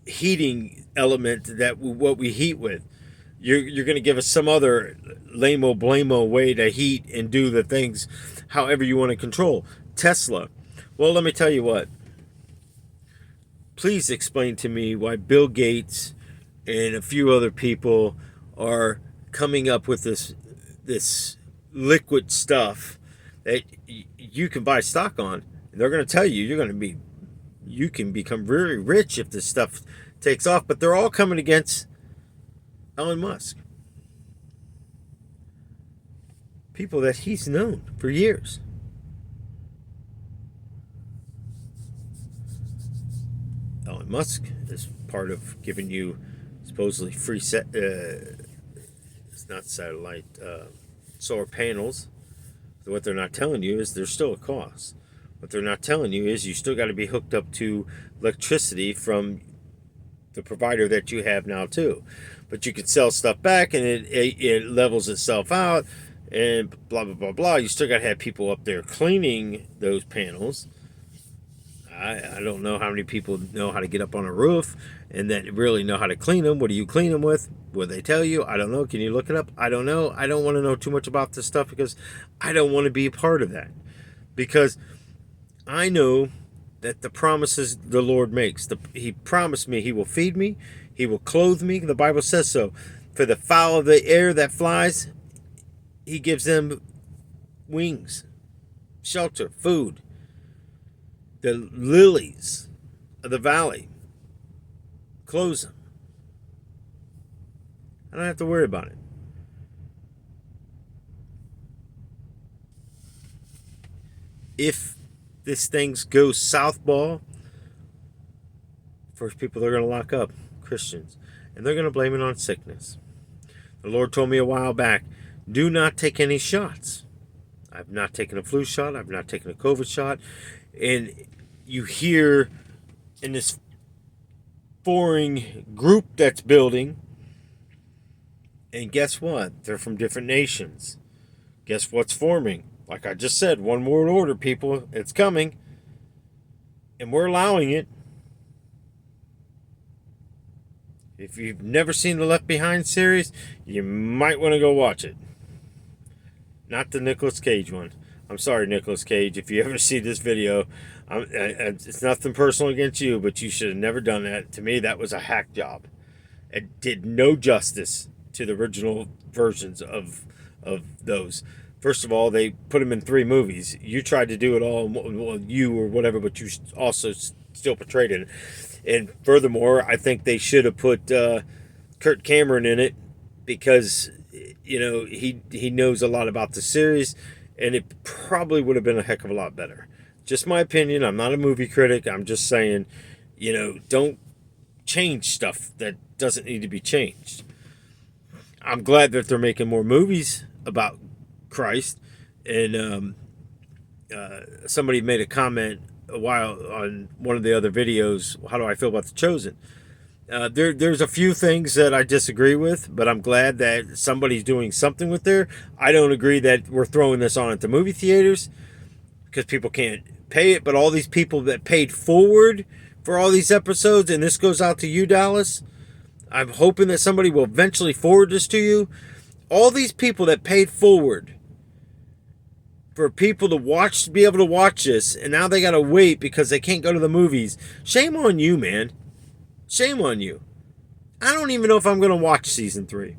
heating element that what we heat with. You're going to give us some other lame-o blame-o way to heat and do the things however you want to control. Tesla. Well, let me tell you what. Please explain to me why Bill Gates and a few other people are coming up with this liquid stuff that you can buy stock on. And they're going to tell you you can become very rich if this stuff takes off, but they're all coming against Elon Musk. People that he's known for years. Musk is part of giving you supposedly free it's not satellite, solar panels. So what they're not telling you is there's still a cost. What they're not telling you is you still got to be hooked up to electricity from the provider that you have now too. But you can sell stuff back and it levels itself out and blah, blah, blah, blah. You still got to have people up there cleaning those panels. I don't know how many people know how to get up on a roof and that really know how to clean them. What do you clean them with? Will they tell you? I don't know. Can you look it up? I don't know. I don't want to know too much about this stuff because I don't want to be a part of that. Because I know that the promises the Lord makes. He promised me He will feed me. He will clothe me. The Bible says so. For the fowl of the air that flies, He gives them wings, shelter, food. The lilies of the valley, clothes them. I don't have to worry about it. If this thing goes southball, first people they're going to lock up, Christians. And they're going to blame it on sickness. The Lord told me a while back, do not take any shots. I've not taken a flu shot. I've not taken a COVID shot. And you hear in this foreign group that's building, and guess what? They're from different nations. Guess what's forming? Like I just said, one world order, people. It's coming. And we're allowing it. If you've never seen the Left Behind series, you might want to go watch it. Not the Nicolas Cage one. I'm sorry, Nicolas Cage. If you ever see this video, it's nothing personal against you, but you should have never done that. To me, that was a hack job. It did no justice to the original versions of those. First of all, they put them in 3 movies. You tried to do it all, well, you or whatever, but you also still portrayed it. And furthermore, I think they should have put Kurt Cameron in it because, you know, he knows a lot about the series, and it probably would have been a heck of a lot better. Just my opinion. I'm not a movie critic. I'm just saying, you know, don't change stuff that doesn't need to be changed. I'm glad that they're making more movies about Christ. And somebody made a comment a while on one of the other videos. How do I feel about The Chosen? There's a few things that I disagree with, but I'm glad that somebody's doing something with there. I don't agree that we're throwing this on at the movie theaters because people can't pay it, but all these people that paid forward for all these episodes, and this goes out to you, Dallas, I'm hoping that somebody will eventually forward this to you. All these people that paid forward for people to be able to watch this, and now they got to wait because they can't go to the movies. Shame on you, man. Shame on you. I don't even know if I'm going to watch season 3.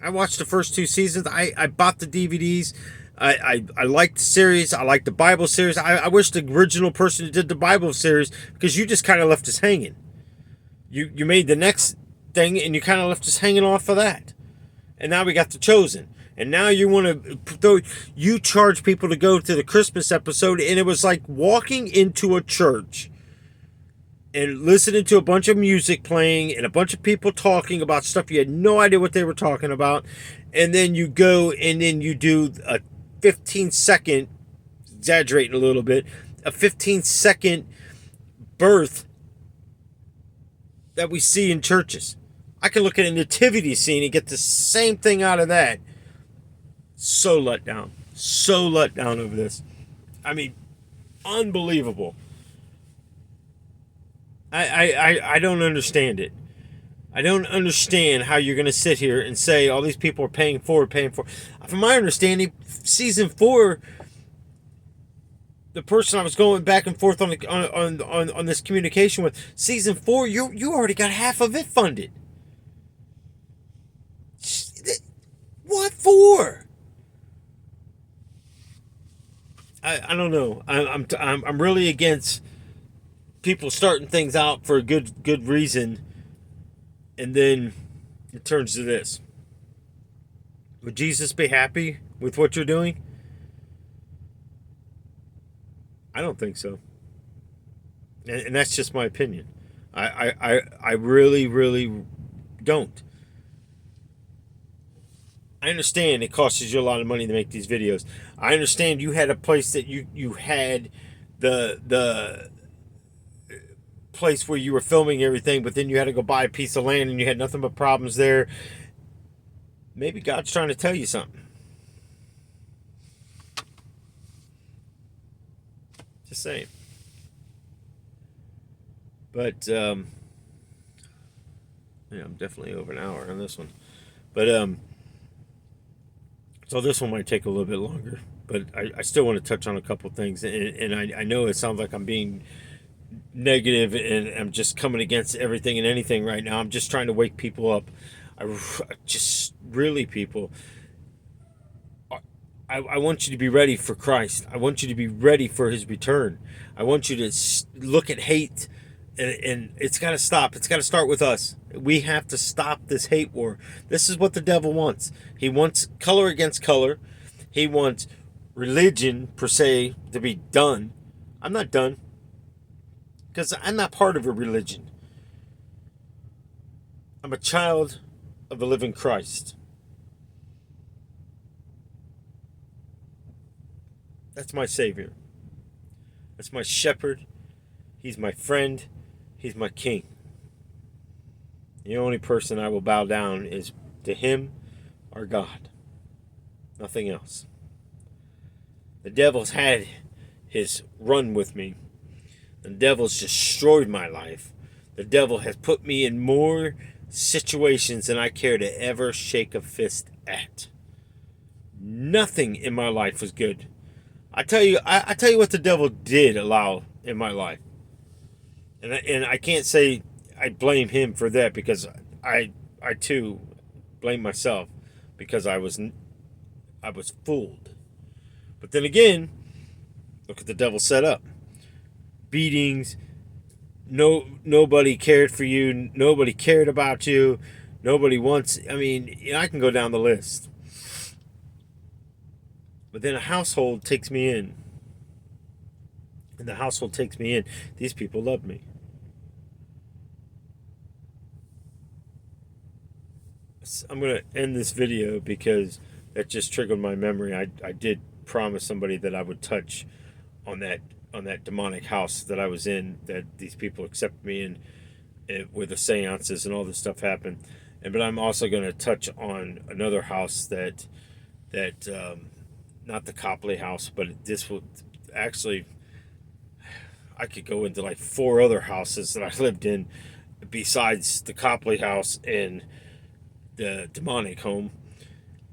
I watched the first 2 seasons. I bought the DVDs. I liked the series. I liked the Bible series. I wish the original person who did the Bible series, because you just kind of left us hanging. You made the next thing, and you kind of left us hanging off of that. And now we got The Chosen. And now you want to you charge people to go to the Christmas episode, and it was like walking into a church and listening to a bunch of music playing and a bunch of people talking about stuff you had no idea what they were talking about. And then you go and then you do a 15-second, exaggerating a little bit, a 15-second birth that we see in churches. I can look at a nativity scene and get the same thing out of that. So let down. So let down over this. I mean, unbelievable. I don't understand it. I don't understand how you're going to sit here and say all these people are paying for. From my understanding, season 4, the person I was going back and forth on this communication with, season 4, you already got half of it funded. What for? I don't know. I'm really against people starting things out for a good reason, and then it turns to this. Would Jesus be happy with what you're doing? I don't think so. And that's just my opinion. I really, really don't. I understand it costs you a lot of money to make these videos. I understand you had a place that you had the place where you were filming everything, but then you had to go buy a piece of land and you had nothing but problems there. Maybe God's trying to tell you something. Just saying. But yeah, I'm definitely over an hour on this one. But so this one might take a little bit longer. But I still want to touch on a couple things, and I know it sounds like I'm being negative and I'm just coming against everything and anything right now. I'm just trying to wake people up. I just really, people, I want you to be ready for Christ. I want you to be ready for his return. I want you to look at hate, and it's got to stop. It's got to start with us. We have to stop this hate war. This is what the devil wants. He wants color against color. He wants religion, per se, to be done. I'm not done because I'm not part of a religion. I'm a child of the living Christ. That's my Savior. That's my shepherd. He's my friend. He's my king. The only person I will bow down is to him, our God. Nothing else. The devil's had his run with me. The devil's destroyed my life. The devil has put me in more situations than I care to ever shake a fist at. Nothing in my life was good. I tell you what the devil did allow in my life, and I can't say I blame him for that because I too blame myself because I was fooled. But then again, look at the devil set up: beatings. Nobody cared for you. Nobody cared about you. Nobody wants. I mean, I can go down the list. But then a household takes me in. And the household takes me in. These people love me. I'm going to end this video because that just triggered my memory. I did promise somebody that I would touch on that demonic house that I was in, that these people accepted me in, where the seances and all this stuff happened. But I'm also going to touch on another house that not the Copley house, but this will actually, I could go into like 4 other houses that I lived in besides the Copley house and the demonic home.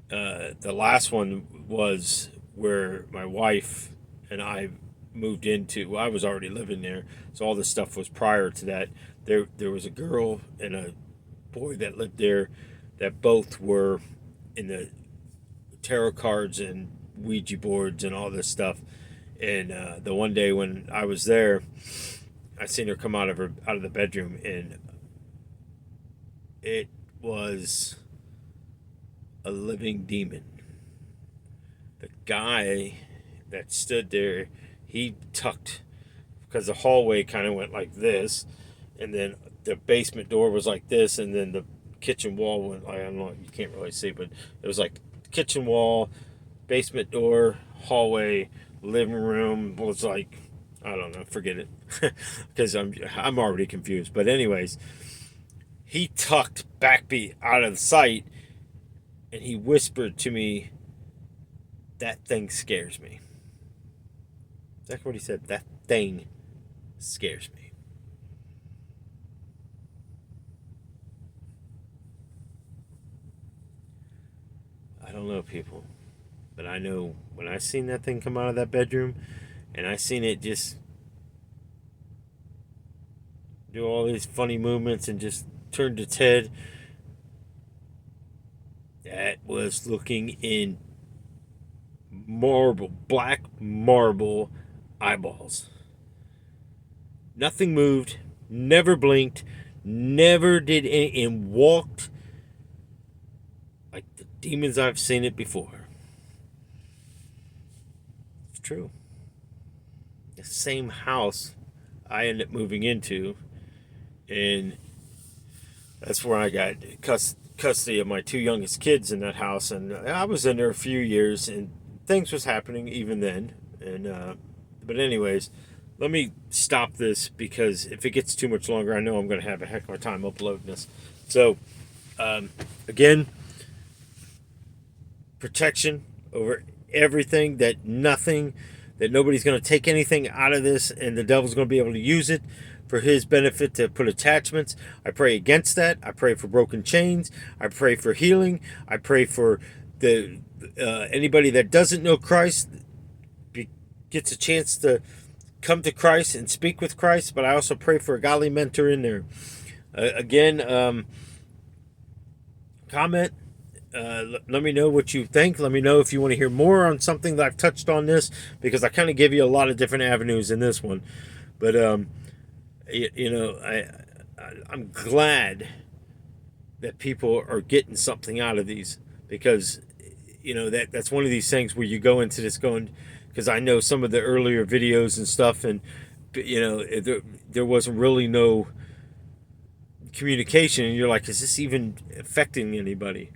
The last one was where my wife and I moved into. Well, I was already living there, so all this stuff was prior to that. There was a girl and a boy that lived there that both were in the tarot cards and Ouija boards and all this stuff. And the one day when I was there, I seen her come out of the bedroom, and it was a living demon. The guy that stood there, he tucked, because the hallway kind of went like this, and then the basement door was like this, and then the kitchen wall went, I don't know, you can't really see, but it was like kitchen wall, basement door, hallway, living room was like, I don't know, forget it, because I'm already confused. But anyways, he tucked backbeat out of the sight, and he whispered to me, "That thing scares me." That's what he said. That thing scares me. I don't know, people, but I know when I seen that thing come out of that bedroom, and I seen it just do all these funny movements and just turned its head, that was looking in black marble eyeballs. Nothing moved, never blinked, never did any, and walked like the demons I've seen it before. It's true. The same house I ended up moving into, and that's where I got custody of my two youngest kids in that house, and I was in there a few years, and things was happening even then. And but anyways, let me stop this because if it gets too much longer, I know I'm going to have a heck of a time uploading this. So again, protection over everything, that nobody's going to take anything out of this, and the devil's going to be able to use it for his benefit to put attachments. I pray against that. I pray for broken chains. I pray for healing. I pray for the anybody that doesn't know Christ gets a chance to come to Christ and speak with Christ. But I also pray for a godly mentor in there. Again, comment. Let me know what you think. Let me know if you want to hear more on something that I've touched on this, because I kind of give you a lot of different avenues in this one. But I'm glad that people are getting something out of these, because that's one of these things where you go into this going, because I know some of the earlier videos and stuff, and there wasn't really no communication, and you're like, is this even affecting anybody?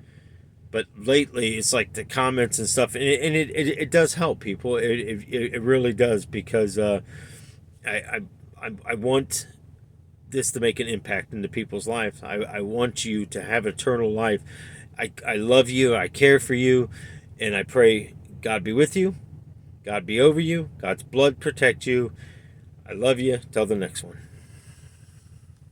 But lately, it's like the comments and stuff, and it does help people. It really does, because I want this to make an impact into people's lives. I want you to have eternal life. I love you. I care for you, and I pray God be with you. God be over you. God's blood protect you. I love you. Till the next one.